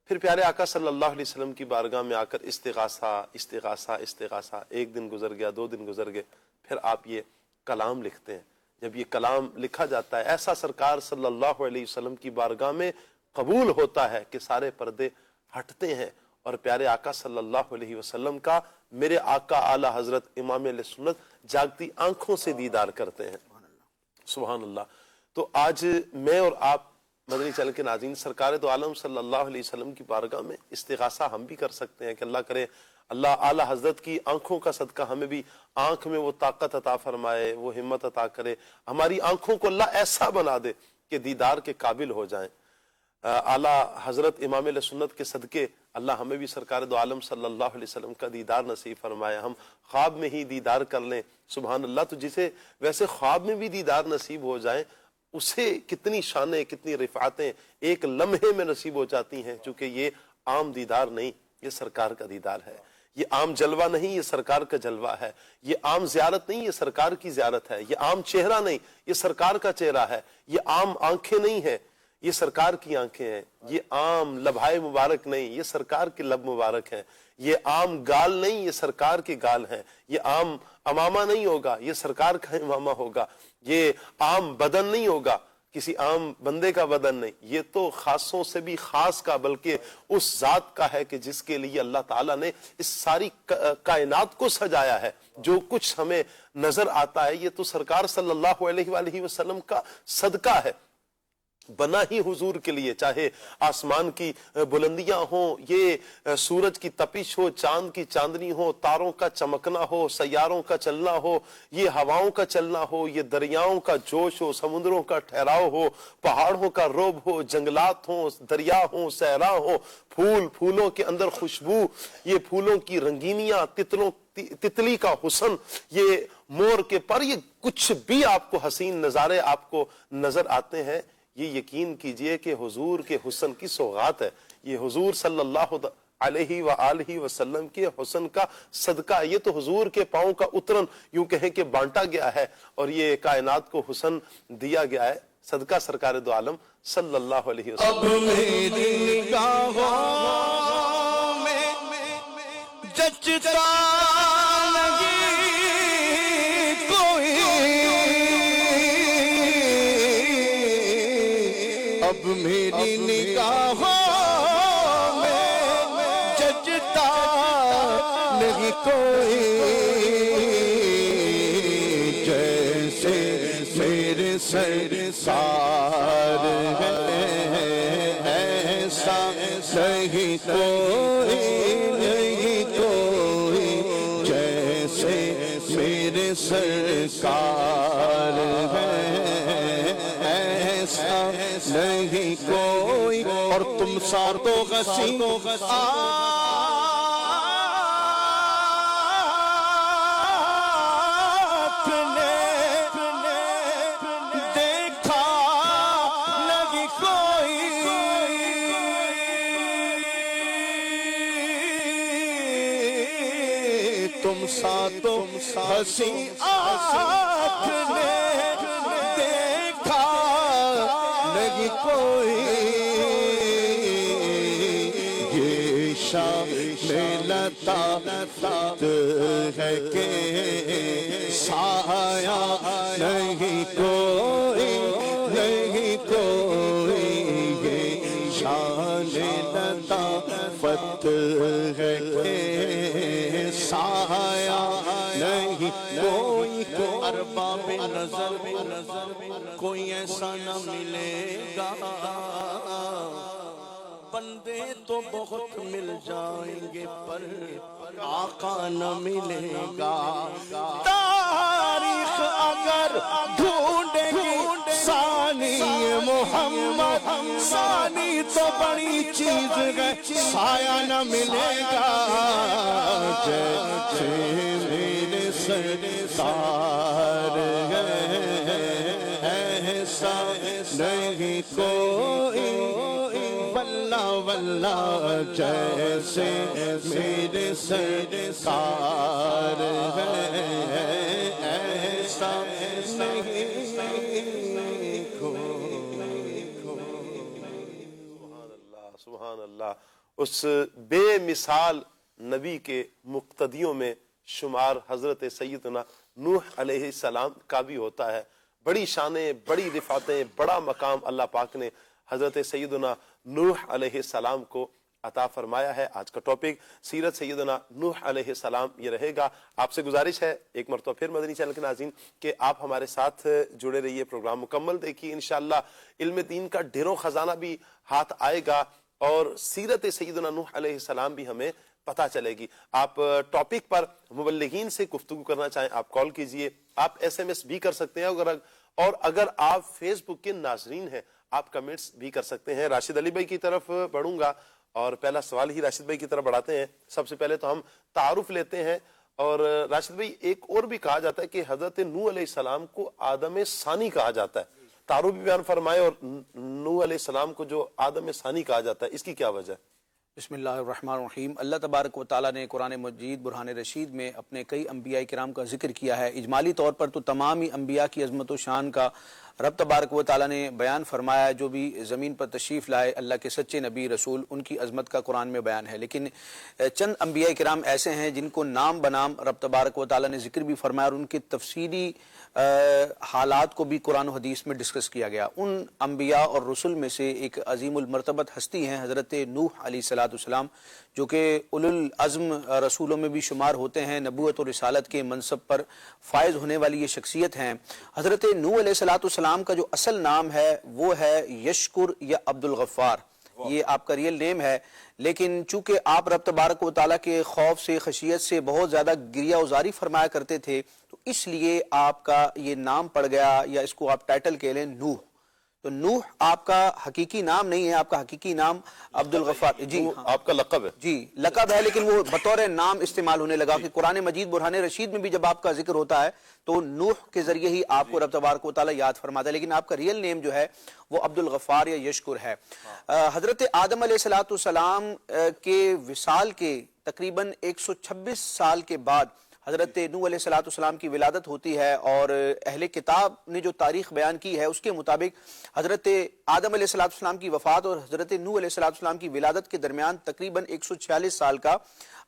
پھر پیارے آقا صلی اللہ علیہ وسلم کی بارگاہ میں آ کر استغاثہ استغاثہ استغاثہ. ایک دن گزر گیا، 2 دن گزر گئے، پھر آپ یہ کلام لکھتے ہیں. جب یہ کلام لکھا جاتا ہے، ایسا سرکار صلی اللہ علیہ وسلم کی بارگاہ میں قبول ہوتا ہے کہ سارے پردے ہٹتے ہیں اور پیارے آقا صلی اللہ علیہ وسلم کا میرے آقا اعلیٰ حضرت امام علیہ سنت جاگتی آنکھوں سے دیدار کرتے ہیں. سبحان اللہ. تو آج میں اور آپ مدنی چینل کے ناظرین، سرکار دو عالم صلی اللہ علیہ وسلم کی بارگاہ میں استغاثہ ہم بھی کر سکتے ہیں کہ اللہ کرے اللہ اعلیٰ حضرت کی آنکھوں کا صدقہ ہمیں بھی آنکھ میں وہ طاقت عطا فرمائے، وہ ہمت عطا کرے، ہماری آنکھوں کو اللہ ایسا بنا دے کہ دیدار کے قابل ہو جائیں. اعلیٰ حضرت امام علیہ سنت کے صدقے اللہ ہمیں بھی سرکار دو عالم صلی اللہ علیہ وسلم کا دیدار نصیب فرمائے، ہم خواب میں ہی دیدار کر لیں۔ سبحان اللہ، تو جسے ویسے خواب میں بھی دیدار نصیب ہو جائیں اسے کتنی شانیں، کتنی رفعتیں ایک لمحے میں نصیب ہو جاتی ہیں، چونکہ یہ عام دیدار نہیں، یہ سرکار کا دیدار ہے، یہ عام جلوہ نہیں، یہ سرکار کا جلوہ ہے، یہ عام زیارت نہیں، یہ سرکار کی زیارت ہے، یہ عام چہرہ نہیں، یہ سرکار کا چہرہ ہے، یہ عام آنکھیں نہیں ہیں، یہ سرکار کی آنکھیں ہیں، یہ عام لبھائے مبارک نہیں، یہ سرکار کے لب مبارک ہیں، یہ عام گال نہیں، یہ سرکار کے گال ہیں، یہ عام امامہ نہیں ہوگا، یہ سرکار کا امامہ ہوگا، یہ عام بدن نہیں ہوگا، کسی عام بندے کا بدن نہیں، یہ تو خاصوں سے بھی خاص کا بلکہ اس ذات کا ہے کہ جس کے لیے اللہ تعالیٰ نے اس ساری کائنات کو سجایا ہے۔ جو کچھ ہمیں نظر آتا ہے یہ تو سرکار صلی اللہ علیہ وآلہ وسلم کا صدقہ ہے، بنا ہی حضور کے لیے، چاہے آسمان کی بلندیاں ہوں، یہ سورج کی تپش ہو، چاند کی چاندنی ہو، تاروں کا چمکنا ہو، سیاروں کا چلنا ہو، یہ ہواؤں کا چلنا ہو، یہ دریاؤں کا جوش ہو، سمندروں کا ٹھہراؤ ہو، پہاڑوں کا روب ہو، جنگلات ہوں، دریا ہوں، صحرا ہو، پھولوں کے اندر خوشبو، یہ پھولوں کی رنگینیاں، تتلی کا حسن، یہ مور کے پر، یہ کچھ بھی آپ کو حسین نظارے آپ کو نظر آتے ہیں، یہ یقین کیجئے کہ حضور کے حسن کی سوغات ہے، یہ حضور صلی اللہ علیہ وآلہ وسلم کے حسن کا صدقہ ہے، یہ تو حضور کے پاؤں کا اترن یوں کہیں کہ بانٹا گیا ہے اور یہ کائنات کو حسن دیا گیا ہے، صدقہ سرکار دو عالم صلی اللہ علیہ وسلم۔ اب میری نگاہوں میں جچتا نہیں کوئی، اب میری نگاہوں میں جچتا نہیں کوئی، جیسے میرے سرکار ہے ایسا نہیں کوئی، نہیں کوئی، جیسے میرے سرکار ہے ایسا نہیں کوئی، اور تم سار تو غسی تم ہنسی آنکھ نے دیکھا نہیں کوئی، یہ شام لطافت ہے کہ سایہ نہیں کوئی، نہیں کوئی، یہ شان لطافت ہے کہ سایہ نہیں کوئی، ارباب نظر کوئی ایسا نہ ملے گا، بندے تو بہت مل جائیں گے پر آقا نہ ملے گا، تاریخ اگر ڈھونڈے گی ثانی محمد، ثانی تو بڑی چیز ہے، سایہ نہ ملے گا، جیسے میرے سرکار ہے ایسا نہیں کوئی، واللہ واللہ جیسے میرے سرکار ہے ایسا نہیں کوئی۔ سبحان اللہ، اس بے مثال نبی کے مقتدیوں میں شمار حضرت سیدنا نوح علیہ السلام کا بھی ہوتا ہے، بڑی شانیں، بڑی رفعتیں، بڑا مقام اللہ پاک نے حضرت سیدنا نوح علیہ السلام کو عطا فرمایا ہے۔ آج کا ٹاپک سیرت سیدنا نوح علیہ السلام یہ رہے گا۔ آپ سے گزارش ہے ایک مرتبہ پھر مدنی چینل کے ناظرین کہ آپ ہمارے ساتھ جڑے رہیے، پروگرام مکمل دیکھیے، انشاءاللہ علم دین کا ڈھیروں خزانہ بھی ہاتھ آئے گا اور سیرت سیدنا نوح علیہ السلام بھی ہمیں پتہ چلے گی۔ آپ ٹاپک پر مبلغین سے گفتگو کرنا چاہیں آپ کال کیجئے، آپ ایس ایم ایس بھی کر سکتے ہیں، اور اگر آپ فیس بک کے ناظرین ہیں آپ کمنٹس بھی کر سکتے ہیں۔ راشد علی بھائی کی طرف بڑھوں گا اور پہلا سوال ہی راشد بھائی کی طرف بڑھاتے ہیں. سب سے پہلے تو ہم تعارف لیتے ہیں. اور راشد بھائی ایک اور بھی کہا جاتا ہے کہ حضرت نوح علیہ السلام کو آدم ثانی کہا جاتا ہے. تعارف بھی بیان فرمائے. اور نوح علیہ السلام کو جو آدم ثانی کہا جاتا ہے اس کی کیا وجہ ہے؟ بسم اللہ الرحمن الرحیم. اللہ تبارک و تعالیٰ نے قرآن مجید برہان رشید میں اپنے کئی انبیاء کرام کا ذکر کیا ہے. اجمالی طور پر تو تمام ہی انبیاء کی عظمت و شان کا رب تبارک و تعالیٰ نے بیان فرمایا. جو بھی زمین پر تشریف لائے اللہ کے سچے نبی رسول ان کی عظمت کا قرآن میں بیان ہے. لیکن چند انبیاء کرام ایسے ہیں جن کو نام بنام رب تبارک و تعالیٰ نے ذکر بھی فرمایا اور ان کے تفصیلی حالات کو بھی قرآن و حدیث میں ڈسکس کیا گیا. ان انبیاء اور رسول میں سے ایک عظیم المرتبت ہستی ہیں حضرت نوح علیہ السلام جو کہ اولو العزم رسولوں میں بھی شمار ہوتے ہیں. نبوت اور رسالت کے منصب پر فائز ہونے والی یہ شخصیت ہیں. حضرت نوح علیہ السلام کا جو اصل نام ہے وہ ہے یشکر یا عبد الغفار. یہ آپ کا ریئل نیم ہے. لیکن چونکہ آپ رب تبارک و تعالیٰ کے خوف سے خشیت سے بہت زیادہ گریہ وزاری فرمایا کرتے تھے تو اس لیے آپ کا یہ نام پڑ گیا, یا اس کو آپ ٹائٹل کہہ لیں نوح. تو نوح آپ کا حقیقی نام نہیں ہے, آپ کا حقیقی نام عبد الغفار. جی آپ کا لقب ہے. جی لقب ہے, لیکن وہ بطور نام استعمال ہونے لگا کہ قرآن مجید برہان رشید میں بھی جب آپ کا ذکر ہوتا ہے تو نوح کے ذریعے ہی آپ کو رب تبارک و تعالیٰ یاد فرماتا ہے. لیکن آپ کا ریئل نیم جو ہے وہ عبد الغفار یا یشکر ہے. حضرت آدم علیہ السلام کے وصال کے تقریباً 126 سال کے بعد حضرت نوح علیہ السلام کی ولادت ہوتی ہے. اور اہل کتاب نے جو تاریخ بیان کی ہے اس کے مطابق حضرت آدم علیہ السلام کی وفات اور حضرت نوح علیہ السلام کی ولادت کے درمیان تقریباً 146 سال کا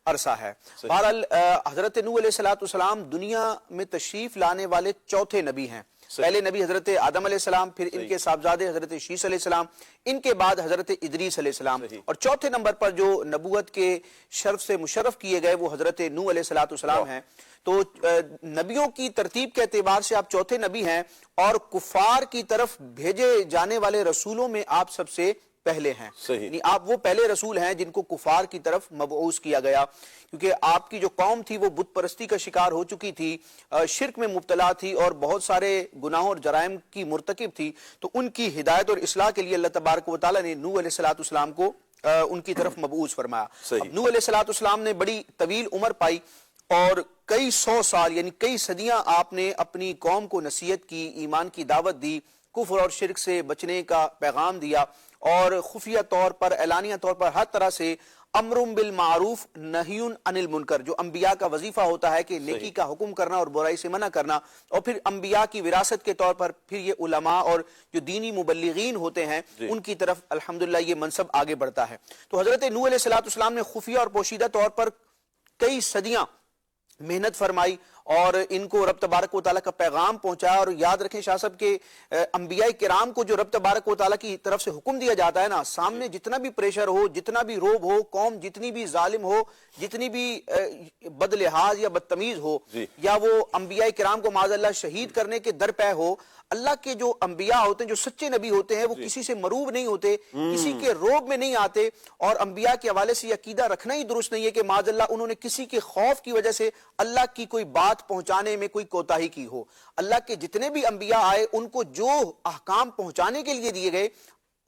عرصہ ہے. بہرحال حضرت نوح علیہ السلام دنیا میں تشریف لانے والے چوتھے نبی ہیں. پہلے نبی حضرت آدم علیہ السلام, پھر ان کے صاحبزادے حضرت شیس علیہ السلام, ان کے بعد حضرت ادریس علیہ السلام, اور چوتھے نمبر پر جو نبوت کے شرف سے مشرف کیے گئے وہ حضرت نوح علیہ السلام ہیں. تو نبیوں کی ترتیب کے اعتبار سے آپ چوتھے نبی ہیں اور کفار کی طرف بھیجے جانے والے رسولوں میں آپ سب سے پہلے ہیں. یعنی آپ وہ پہلے رسول ہیں جن کو کفار کی طرف مبعوث کیا گیا, کیونکہ آپ کی جو قوم تھی وہ بت پرستی کا شکار ہو چکی تھی, شرک میں مبتلا تھی اور بہت سارے گناہوں اور جرائم کی مرتکب تھی. تو ان کی ہدایت اور اصلاح کے لیے اللہ تبارک و تعالیٰ نے نوح علیہ السلام کو ان کی طرف مبعوث فرمایا. نوح علیہ السلام نے بڑی طویل عمر پائی اور کئی سو سال یعنی کئی صدیاں آپ نے اپنی قوم کو نصیحت کی, ایمان کی دعوت دی, کفر اور شرک سے بچنے کا پیغام دیا, اور خفیہ طور پر اعلانیہ طور پر ہر طرح سے امر بالمعروف نہی عن المنکر, جو انبیاء کا وظیفہ ہوتا ہے کہ نیکی کا حکم کرنا اور برائی سے منع کرنا, اور پھر انبیاء کی وراثت کے طور پر پھر یہ علماء اور جو دینی مبلغین ہوتے ہیں ان کی طرف الحمدللہ یہ منصب آگے بڑھتا ہے. تو حضرت نوح علیہ السلام نے خفیہ اور پوشیدہ طور پر کئی صدیاں محنت فرمائی اور ان کو رب تبارک و تعالیٰ کا پیغام پہنچایا. اور یاد رکھیں شاہ صاحب کہ انبیاء کرام کو جو رب تبارک و تعالیٰ کی طرف سے حکم دیا جاتا ہے نا, سامنے جتنا بھی پریشر ہو, جتنا بھی روب ہو, قوم جتنی بھی ظالم ہو, جتنی بھی بد لحاظ یا بدتمیز ہو, یا وہ انبیاء کرام کو معاذ اللہ شہید کرنے کے در پہ ہو, اللہ کے جو انبیاء ہوتے ہیں, جو سچے نبی ہوتے ہیں, وہ کسی سے مروب نہیں ہوتے, کسی کے روب میں نہیں آتے. اور انبیاء کے حوالے سے یہ عقیدہ رکھنا ہی درست نہیں ہے کہ معاذ اللہ انہوں نے کسی کے خوف کی وجہ سے اللہ کی کوئی بات پہنچانے میں کوئی کوتاہی کی ہو. اللہ کے جتنے بھی انبیاء آئے ان کو جو احکام پہنچانے کے لیے دیے گئے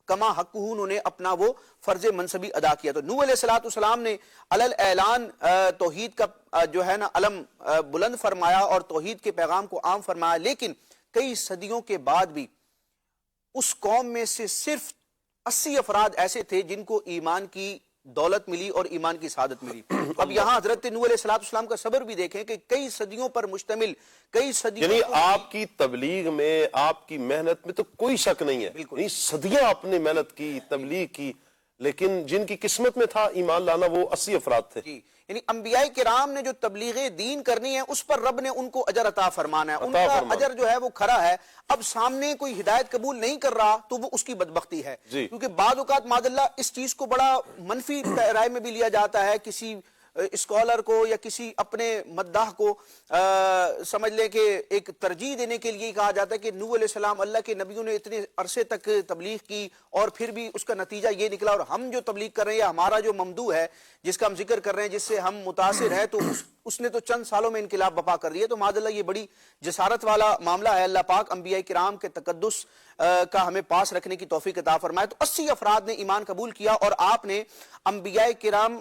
کما حق انہوں نے اپنا وہ فرض منصبی ادا کیا. تو نوح علیہ السلام نے علل اعلان توحید کا جو ہے نا علم بلند فرمایا اور توحید کے پیغام کو عام فرمایا. لیکن کئی صدیوں کے بعد بھی اس قوم میں سے صرف 80 افراد ایسے تھے جن کو ایمان کی دولت ملی اور ایمان کی سعادت ملی. اب یہاں حضرت نوح علیہ السلام کا صبر بھی دیکھیں کہ کئی صدیوں پر مشتمل, کئی صدیوں یعنی آپ کی تبلیغ میں, آپ کی محنت میں تو کوئی شک نہیں ہے, یعنی صدیاں آپ نے محنت کی, تبلیغ کی, لیکن جن کی قسمت میں تھا ایمان لانا وہ 80 افراد تھے. یعنی انبیاء کرام نے جو تبلیغ دین کرنی ہے اس پر رب نے ان کو اجر عطا فرمانا ہے, ان کا اجر جو ہے وہ کھرا ہے. اب سامنے کوئی ہدایت قبول نہیں کر رہا تو وہ اس کی بدبختی ہے, کیونکہ بعض اوقات معاذ اللہ اس چیز کو بڑا منفی رائے میں بھی لیا جاتا ہے. کسی اسکالر کو یا کسی اپنے مداح کو سمجھ لیں کہ ایک ترجیح دینے کے لیے کہا جاتا ہے کہ نوح علیہ السلام اللہ کے نبیوں نے اتنے عرصے تک تبلیغ کی اور پھر بھی اس کا نتیجہ یہ نکلا, اور ہم جو تبلیغ کر رہے ہیں, ہمارا جو ممدوح ہے جس کا ہم ذکر کر رہے ہیں, جس سے ہم متاثر ہیں, تو اس نے تو چند سالوں میں انقلاب بپا کر دیا. تو معاذ اللہ یہ بڑی جسارت والا معاملہ ہے. اللہ پاک انبیاء کرام کے تقدس کا ہمیں پاس رکھنے کی توفیق عطا فرمائے. تو 80 افراد نے ایمان قبول کیا, اور آپ نے انبیاء کرام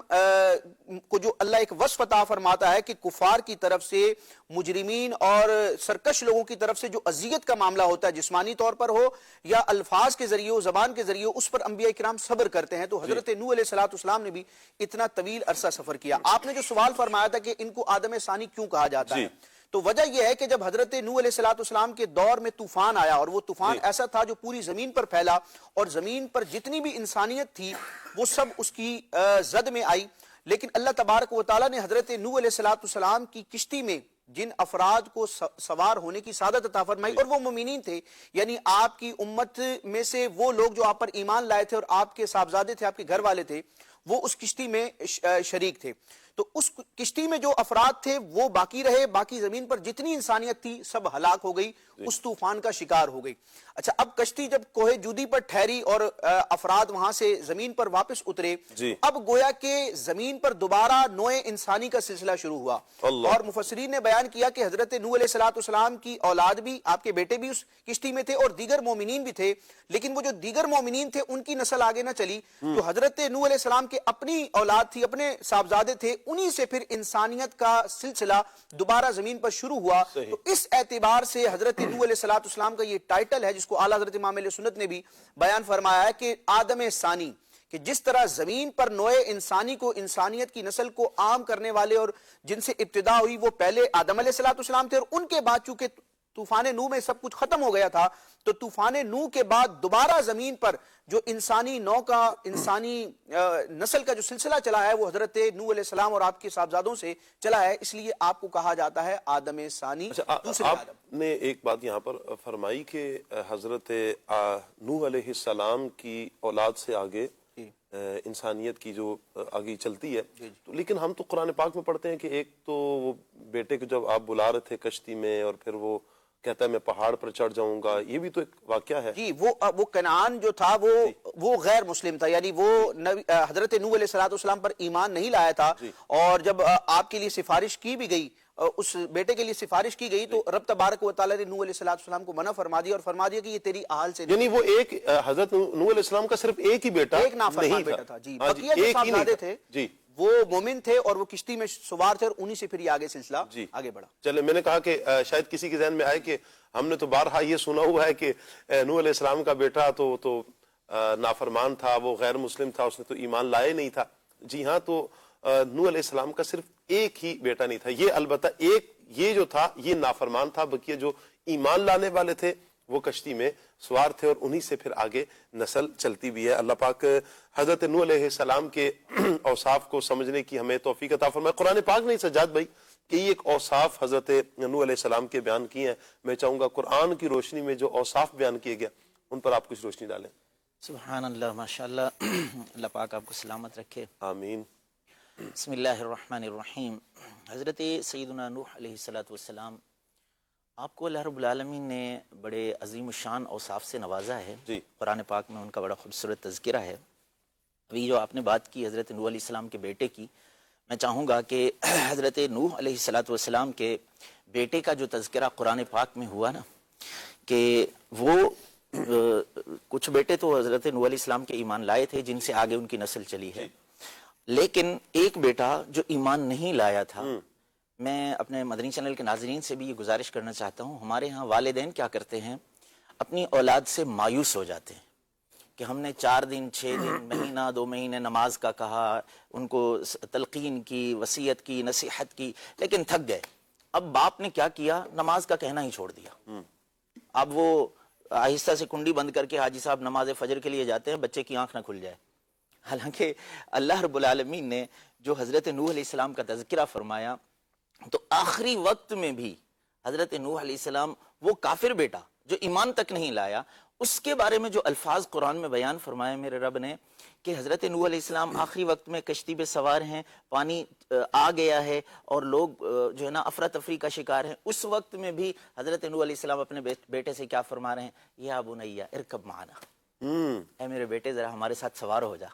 کو جو اللہ ایک وصف عطا فرماتا ہے کہ کفار کی طرف سے, مجرمین اور سرکش لوگوں کی طرف سے جو اذیت کا معاملہ ہوتا ہے, جسمانی طور پر ہو یا الفاظ کے ذریعے ہو, زبان کے ذریعے ہو, اس پر انبیاء کرام صبر کرتے ہیں. تو حضرت نوح علیہ السلام نے بھی اتنا طویل عرصہ سفر کیا. آپ نے جو سوال فرمایا تھا کہ ان کو آدم ثانی کیوں کہا جاتا ہے, تو وجہ یہ ہے کہ جب حضرت نوح علیہ السلام کے دور میں طوفان آیا, اور وہ طوفان ایسا تھا جو پوری زمین پر پھیلا, اور زمین پر جتنی بھی انسانیت تھی وہ سب اس کی زد میں آئی. لیکن اللہ تبارک و تعالیٰ نے حضرت نوح علیہ السلام کی کشتی میں جن افراد کو سوار ہونے کی سعادت عطا فرمائی, اور وہ مومنین تھے, یعنی آپ کی امت میں سے وہ لوگ جو آپ پر ایمان لائے تھے اور آپ کے صاحبزادے تھے, آپ کے گھر والے تھے, وہ اس کشتی میں شریک تھے. تو اس کشتی میں جو افراد تھے وہ باقی رہے, باقی زمین پر جتنی انسانیت تھی سب ہلاک ہو گئی, اس طوفان کا شکار ہو گئی. اچھا, اب کشتی جب کوہ جودی پر ٹھہری اور افراد وہاں سے زمین پر واپس اترے, اب گویا کہ زمین پر دوبارہ نوع انسانی کا سلسلہ شروع ہوا. اور مفسرین نے بیان کیا کہ حضرت نوح علیہ السلام کی اولاد بھی, آپ کے بیٹے بھی اس کشتی میں تھے, اور دیگر مومنین بھی تھے. لیکن وہ جو دیگر مومنین تھے ان کی نسل آگے نہ چلی, تو حضرت نوح علیہ السلام کے اپنی اولاد تھی, اپنے صاحبزادے تھے, انہی سے پھر انسانیت کا سلسلہ دوبارہ زمین پر شروع ہوا. تو اس اعتبار سے حضرت نوح علیہ السلام کا یہ ٹائٹل ہے, جس کو اعلیٰ حضرت امام اہل سنت نے بھی بیان فرمایا ہے کہ آدم ثانی, کہ جس طرح زمین پر نوع انسانی کو, انسانیت کی نسل کو عام کرنے والے اور جن سے ابتدا ہوئی وہ پہلے آدم علیہ السلام تھے, اور ان کے بعد چونکہ طوفان نوح میں سب کچھ ختم ہو گیا تھا, تو طوفان نوح کے بعد دوبارہ زمین پر جو انسانی نوع کا, انسانی نسل کا جو سلسلہ چلا ہے وہ حضرت نوح علیہ السلام اور آپ کے صاحبزادوں سے چلا ہے, اس لیے آپ کو کہا جاتا ہے آدم ثانی. آپ نے ایک بات یہاں پر فرمائی کہ حضرت نوح علیہ السلام کی اولاد سے آگے انسانیت کی جو آگے چلتی ہے, لیکن ہم تو قرآن پاک میں پڑھتے ہیں کہ ایک تو وہ بیٹے کو جب آپ بلا رہے تھے کشتی میں, اور پھر وہ کہتا ہے میں پہاڑ پر چڑھ جاؤں گا, یہ بھی تو ایک واقعہ ہے. جی, وہ کنعان جو تھا وہ غیر مسلم تھا, یعنی وہ حضرت نوح علیہ السلام پر ایمان نہیں لایا تھا. اور جب آپ کے لیے سفارش کی بھی گئی, اس بیٹے کے لیے سفارش کی گئی, تو رب تبارک و تعالیٰ نے نوح علیہ السلام کو منع فرما دیا, اور فرما دیا کہ یہ تیری اہل سے, یعنی وہ ایک حضرت نوح علیہ السلام کا صرف ایک ہی بیٹا, ایک نافرمان بیٹا تھا. جی, بقیہ جو صاحبزادے تھے وہ مومن تھے, اور وہ کشتی میں سوار تھے, اور انہی سے پھر یہ آگے سلسلہ آگے بڑھا. چلے, میں نے کہا کہ شاید کسی کے ذہن میں آئے کہ ہم نے تو بارہا یہ سنا ہوا ہے کہ نوح علیہ السلام کا بیٹا تو نافرمان تھا, وہ غیر مسلم تھا, اس نے تو ایمان لائے نہیں تھا. جی ہاں, تو نوح علیہ السلام کا صرف ایک ہی بیٹا نہیں تھا, یہ البتہ ایک یہ جو تھا یہ نافرمان تھا, بقیہ جو ایمان لانے والے تھے وہ کشتی میں سوار تھے, اور انہی سے پھر آگے نسل چلتی بھی ہے. اللہ پاک حضرت نوح علیہ السلام کے اوصاف کو سمجھنے کی ہمیں توفیق عطا فرمائے. قرآن پاک نہیں سجاد بھائی کہ یہ ایک اوصاف حضرت نوح علیہ السلام کے بیان کیے ہیں, میں چاہوں گا قرآن کی روشنی میں جو اوصاف بیان کیے گئے ان پر آپ کچھ روشنی ڈالیں. سبحان اللہ, ماشاءاللہ, اللہ پاک آپ کو سلامت رکھے. آمین. بسم اللہ الرحمن الرحیم. حضرت سیدنا نوح علیہ السلام, آپ کو اللہ رب العالمین نے بڑے عظیم الشان اوصاف سے نوازا ہے. قرآن پاک میں ان کا بڑا خوبصورت تذکرہ ہے. ابھی جو آپ نے بات کی حضرت نوح علیہ السلام کے بیٹے کی, میں چاہوں گا کہ حضرت نوح علیہ السلام کے بیٹے کا جو تذکرہ قرآن پاک میں ہوا نا, کہ وہ کچھ بیٹے تو حضرت نوح علیہ السلام کے ایمان لائے تھے, جن سے آگے ان کی نسل چلی ہے, لیکن ایک بیٹا جو ایمان نہیں لایا تھا. میں اپنے مدنی چینل کے ناظرین سے بھی یہ گزارش کرنا چاہتا ہوں, ہمارے ہاں والدین کیا کرتے ہیں, اپنی اولاد سے مایوس ہو جاتے ہیں کہ ہم نے 4 دن 6 دن مہینہ 2 مہینے نماز کا کہا, ان کو تلقین کی, وصیت کی, نصیحت کی, لیکن تھک گئے. اب باپ نے کیا کیا, نماز کا کہنا ہی چھوڑ دیا. اب وہ آہستہ سے کنڈی بند کر کے حاجی صاحب نماز فجر کے لیے جاتے ہیں, بچے کی آنکھ نہ کھل جائے. حالانکہ اللہ رب العالمین نے جو حضرت نوح علیہ السلام کا تذکرہ فرمایا, تو آخری وقت میں بھی حضرت نوح علیہ السلام, وہ کافر بیٹا جو ایمان تک نہیں لایا, اس کے بارے میں جو الفاظ قرآن میں بیان فرمایا میرے رب نے, کہ حضرت نوح علیہ السلام آخری وقت میں کشتی پہ سوار ہیں, پانی آ گیا ہے اور لوگ جو ہے نا افراتفری کا شکار ہیں, اس وقت میں بھی حضرت نوح علیہ السلام اپنے بیٹے سے کیا فرما رہے ہیں, یا بنیا ارکب معنا, اے میرے بیٹے ذرا ہمارے ساتھ سوار ہو جا.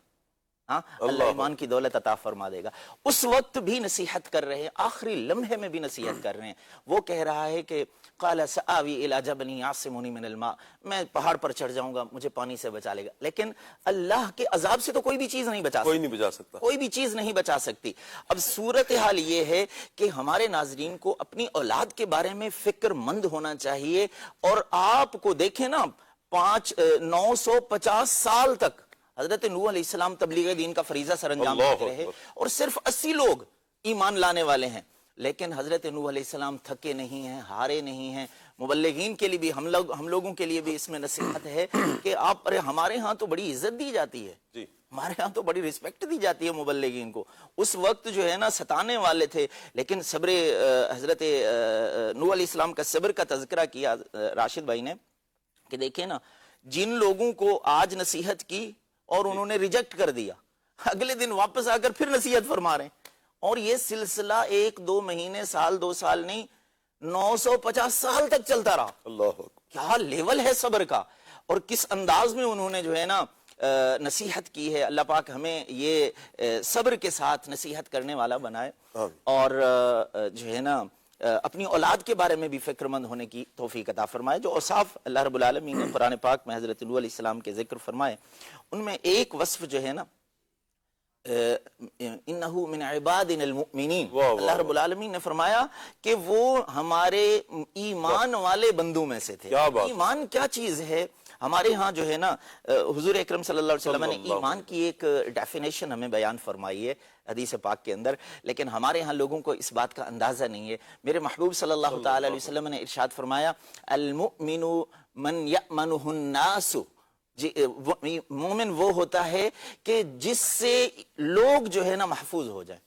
ہاں اللہ ایمان کی دولت عطا فرما دے گا. اس وقت بھی نصیحت کر رہے ہیں, آخری لمحے میں بھی نصیحت کر رہے ہیں. وہ کہہ رہا ہے کہ قال سآوی الی جبل یعصمنی من الماء, میں پہاڑ پر چڑھ جاؤں گا, مجھے پانی سے بچا لے گا. لیکن اللہ کے عذاب سے تو کوئی بھی چیز نہیں بچا سکتی, کوئی نہیں بچا سکتا, کوئی بھی چیز نہیں بچا سکتی. اب صورتحال یہ ہے کہ ہمارے ناظرین کو اپنی اولاد کے بارے میں فکر مند ہونا چاہیے. اور آپ کو دیکھیں نا, 950 سال تک حضرت نوح علیہ السلام تبلیغ دین کا فریضہ سر انجام دیتے رہے, اور صرف 80 لوگ ایمان لانے والے ہیں. لیکن حضرت نوح علیہ السلام تھکے نہیں ہیں, ہارے نہیں ہیں. مبلغین کے لیے بھی, ہم لوگوں کے لیے بھی اس میں نصیحت ہے کہ آپ, ہمارے ہاں تو بڑی عزت دی جاتی ہے, ہمارے ہاں تو بڑی رسپیکٹ دی جاتی ہے مبلغین کو. اس وقت جو ہے نا ستانے والے تھے, لیکن صبر حضرت نوح علیہ السلام کا صبر کا تذکرہ کیا راشد بھائی نے, کہ دیکھیں نا جن لوگوں کو آج نصیحت کی اور انہوں نے ریجیکٹ کر دیا, اگلے دن واپس آ کر پھر نصیحت فرما رہے ہیں. اور یہ سلسلہ 1-2 مہینے, سال 2 سال نہیں, 950 سال تک چلتا رہا. اللہ, کیا لیول ہے صبر کا, اور کس انداز میں انہوں نے جو ہے نا نصیحت کی ہے. اللہ پاک ہمیں یہ صبر کے ساتھ نصیحت کرنے والا بنائے, اور جو ہے نا اپنی اولاد کے بارے میں بھی فکر مند ہونے کی توفیق عطا فرمائے. جو اوصاف اللہ رب العالمین نے قرآن پاک میں حضرت نوح علیہ السلام کے ذکر فرمائے, ان میں ایک وصف جو ہے نا, انہو من عبادنا المؤمنین, اللہ رب العالمین نے فرمایا کہ وہ ہمارے ایمان والے بندوں میں سے تھے. ایمان کیا چیز ہے؟ ہمارے ہاں جو ہے نا حضور اکرم صلی اللہ علیہ وسلم نے ایمان کی ایک ڈیفینیشن ہمیں بیان فرمائی ہے حدیث پاک کے اندر, لیکن ہمارے ہاں لوگوں کو اس بات کا اندازہ نہیں ہے. میرے محبوب صلی اللہ تعالی علیہ وسلم نے ارشاد فرمایا, المؤمن من یأمنہ الناس, مومن وہ ہوتا ہے کہ جس سے لوگ جو ہے نا محفوظ ہو جائیں,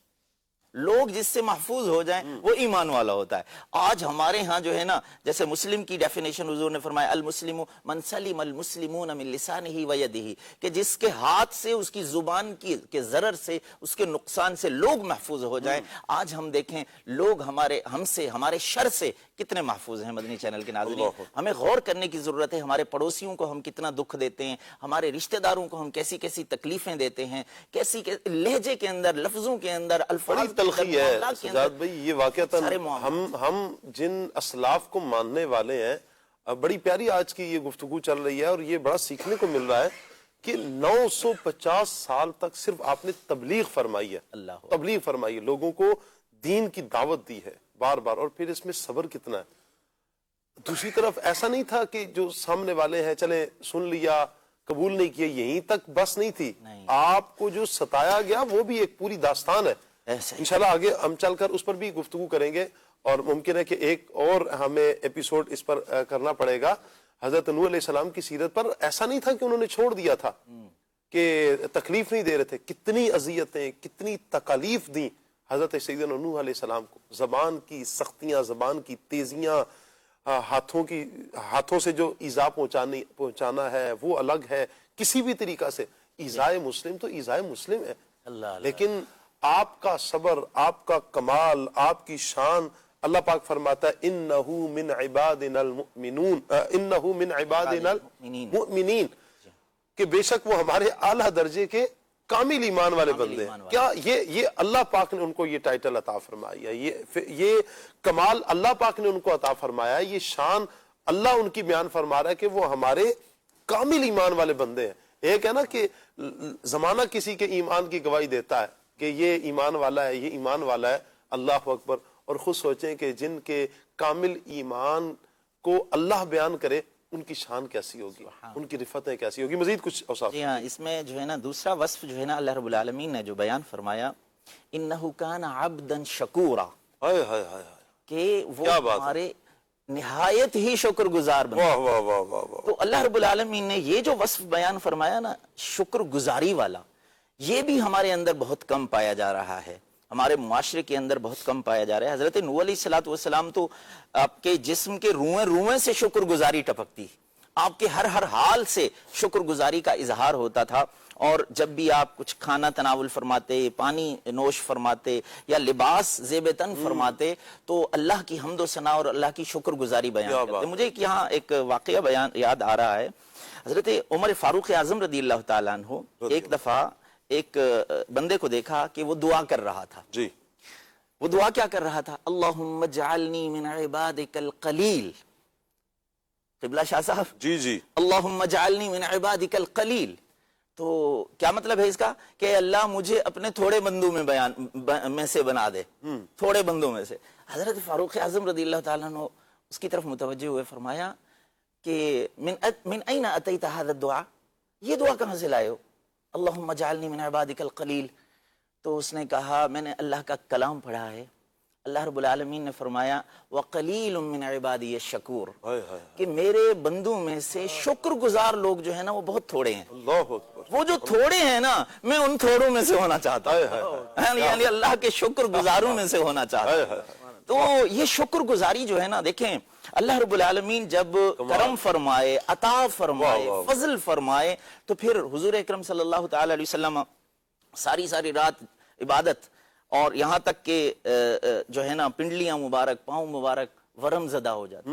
لوگ جس سے محفوظ ہو جائیں وہ ایمان والا ہوتا ہے. آج ہمارے ہاں جو ہے نا, جیسے مسلم کی ڈیفینیشن حضور نے فرمایا, المسلم من سلم المسلمون من لسانہ و یدہ, کہ جس کے ہاتھ سے, اس کی زبان کے ضرر سے, اس کے نقصان سے لوگ محفوظ ہو جائیں. آج ہم دیکھیں لوگ ہم سے, ہمارے شر سے کتنے محفوظ ہیں. مدنی چینل کے ناظرین, ہمیں غور کرنے کی ضرورت ہے. ہمارے پڑوسیوں کو ہم کتنا دکھ دیتے ہیں, ہمارے رشتہ داروں کو ہم کیسی کیسی تکلیفیں دیتے ہیں, کیسی لہجے کے اندر, لفظوں کے اندر, الفاظ تلخی ہے. سجاد بھائی, یہ واقعہ ہم جن اسلاف کو ماننے والے ہیں, بڑی پیاری آج کی یہ گفتگو چل رہی ہے, اور یہ بڑا سیکھنے کو مل رہا ہے کہ 950 سال تک صرف آپ نے تبلیغ فرمائی ہے, تبلیغ فرمائی ہے, لوگوں کو دین کی دعوت دی ہے بار بار, اور پھر اس میں صبر کتنا ہے. دوسری طرف ایسا نہیں تھا کہ جو سامنے والے ہیں چلیں سن لیا, قبول نہیں کیا, یہیں تک بس نہیں تھی. آپ کو جو ستایا گیا وہ بھی ایک پوری داستان ہے. انشاءاللہ آگے ہم چل کر اس پر بھی گفتگو کریں گے, اور ممکن ہے کہ ایک اور ہمیں ایپیسوڈ اس پر کرنا پڑے گا. حضرت نوح علیہ السلام کی سیرت پر ایسا نہیں تھا کہ انہوں نے چھوڑ دیا تھا, کہ تکلیف نہیں دے رہے تھے. کتنی اذیتیں, کتنی تکالیف دیں حضرت سیدنا نوح علیہ السلام کو. زبان کی سختیاں, زبان کی تیزیاں, ہاتھوں سے جو ایذا پہنچانا ہے وہ الگ ہے. کسی بھی طریقہ سے ایذائے مسلم تو ایذائے مسلم ہے, لیکن آپ کا صبر, آپ کا کمال, آپ کی شان, اللہ پاک فرماتا ہے انہو من عبادنا المؤمنون, انہو من عبادنا المؤمنین, کہ بے شک وہ ہمارے اعلیٰ درجے کے کامل ایمان والے بندے ہیں. کیا یہ اللہ پاک نے ان کو یہ ٹائٹل عطا فرمایا ہے, یہ کمال اللہ پاک نے ان کو عطا فرمایا ہے, یہ شان اللہ ان کی بیان فرما رہا ہے کہ وہ ہمارے کامل ایمان والے بندے ہیں. ایک ہے نا کہ زمانہ کسی کے ایمان کی گواہی دیتا ہے کہ یہ ایمان والا ہے, یہ ایمان والا ہے, اللہ اکبر, اور خود سوچیں کہ جن کے کامل ایمان کو اللہ بیان کرے ان کی شان کیسی ہوگی, ان کی رفتیں کیسی ہوگی. مزید کچھ اوصاف؟ جی ہاں, اس میں جو ہے نا دوسرا وصف جو ہے نا اللہ رب العالمین نے جو بیان فرمایا, انہو کان عبدا شکورا, کہ وہ ہمارے نہایت ہی شکر گزار بنے. تو اللہ رب العالمین نے یہ جو وصف بیان فرمایا نا شکر گزاری والا, یہ بھی ہمارے اندر بہت کم پایا جا رہا ہے, ہمارے معاشرے کے اندر بہت کم پایا جا رہا ہے. حضرت نوح علیہ السلام تو آپ کے جسم کے روئیں سے شکر گزاری ٹپکتی, آپ کے ہر حال سے شکر گزاری کا اظہار ہوتا تھا. اور جب بھی آپ کچھ کھانا تناول فرماتے, پانی نوش فرماتے, یا لباس زیب تن فرماتے, تو اللہ کی حمد و ثنا اور اللہ کی شکر گزاری بیان کرتے. مجھے یہاں ایک واقعہ بیان یاد آ رہا ہے. حضرت عمر فاروق اعظم رضی اللہ تعالیٰ عنہ ایک دفعہ ایک بندے کو دیکھا کہ وہ دعا کر رہا تھا. جی. وہ دعا کیا کر رہا تھا؟ اللہم اجعلنی من عبادک القلیل. قبلہ شاہ صاحب. جی جی. اللہم اجعلنی من عبادک القلیل. تو کیا مطلب ہے اس کا؟ کہ اللہ مجھے اپنے تھوڑے بندوں میں سے بنا دے. تھوڑے بندوں میں سے. حضرت فاروق اعظم رضی اللہ تعالیٰ عنہ اس کی طرف متوجہ ہوئے، فرمایا کہ من این اتیت ھذا الدعاء، یہ دعا کہاں سے لائے ہو؟ اللہم اجعلنی من عبادک القلیل. تو اس نے کہا میں نے اللہ کا کلام پڑھا ہے، اللہ رب العالمین نے فرمایا وَقَلِيلٌ مِّنْ عِبَادِيَ الشَّكُورُ، کہ میرے بندوں میں سے شکر گزار لوگ جو ہیں نا وہ بہت تھوڑے ہیں. اللہ اکبر. وہ جو تھوڑے ہیں نا میں ان تھوڑوں میں سے ہونا چاہتا ہوں، یعنی اللہ کے شکر گزاروں میں سے ہونا چاہتا ہوں. تو یہ شکر گزاری جو ہے نا، دیکھیں اللہ رب العالمین جب کرم فرمائے، عطا فرمائے، فضل فرمائے، تو پھر حضور اکرم صلی اللہ تعالی علیہ وسلم ساری رات عبادت، اور یہاں تک کہ جو ہے نا پنڈلیاں مبارک، پاؤں مبارک ورم زدہ ہو جاتے.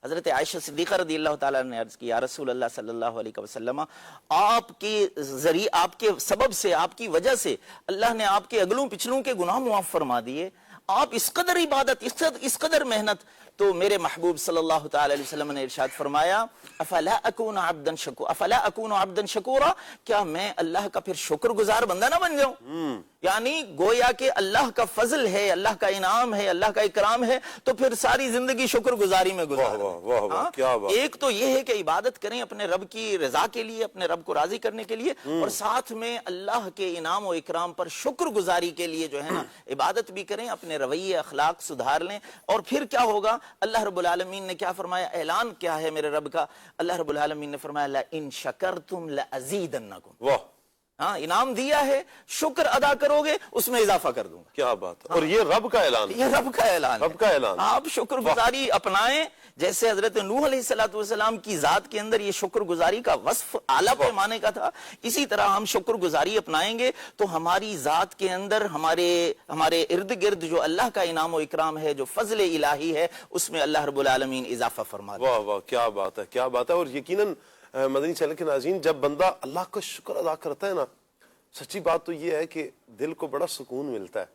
حضرت عائشہ صدیقہ رضی اللہ تعالیٰ نے عرض کی یا رسول اللہ صلی اللہ علیہ وسلم، آپ کے ذریعے، آپ کے سبب سے، آپ کی وجہ سے اللہ نے آپ کے اگلوں پچھلوں کے گناہ معاف فرما دیے. آپ اس قدر عبادت، اس قدر محنت. تو میرے محبوب صلی اللہ تعالی علیہ وسلم نے ارشاد فرمایا افلا اکون عبدا شکورا، کیا میں اللہ کا پھر شکر گزار بندہ نہ بن جاؤں؟ یعنی گویا کہ اللہ کا فضل ہے، اللہ کا انعام ہے، اللہ کا اکرام ہے، تو پھر ساری زندگی شکر گزاری میں گزاریں. ایک تو یہ ہے کہ عبادت کریں اپنے رب کی رضا کے لیے، اپنے رب کو راضی کرنے کے لیے، اور ساتھ میں اللہ کے انعام و اکرام پر شکر گزاری کے لیے جو ہے نا عبادت بھی کریں، اپنے رویے اخلاق سدھار لیں. اور پھر کیا ہوگا؟ اللہ رب العالمین نے کیا فرمایا؟ اعلان کیا ہے میرے رب کا؟ اللہ رب العالمین نے فرمایا لَإِن شَكَرْتُمْ لَأَزِيدَنَّكُمْ. واہ، ہاں انعام دیا ہے، شکر ادا کرو گے اس میں اضافہ کر دوں گا. کیا بات ہے. اور یہ رب کا اعلان، یہ رب کا اعلان، رب کا اعلان. آپ شکر گزاری اپنائیں، جیسے حضرت نوح علیہ السلام کی ذات کے اندر یہ شکر گزاری کا وصف اعلیٰ پیمانے کا تھا، اسی طرح ہم شکر گزاری اپنائیں گے تو ہماری ذات کے اندر، ہمارے ارد گرد جو اللہ کا انعام و اکرام ہے، جو فضل الہی ہے، اس میں اللہ رب العالمین اضافہ فرما دے. واہ واہ، کیا بات ہے، کیا بات ہے. اور یقیناً مدنی چینل کے ناظرین، جب بندہ اللہ کا شکر ادا کرتا ہے نا، سچی بات تو یہ ہے کہ دل کو بڑا سکون ملتا ہے.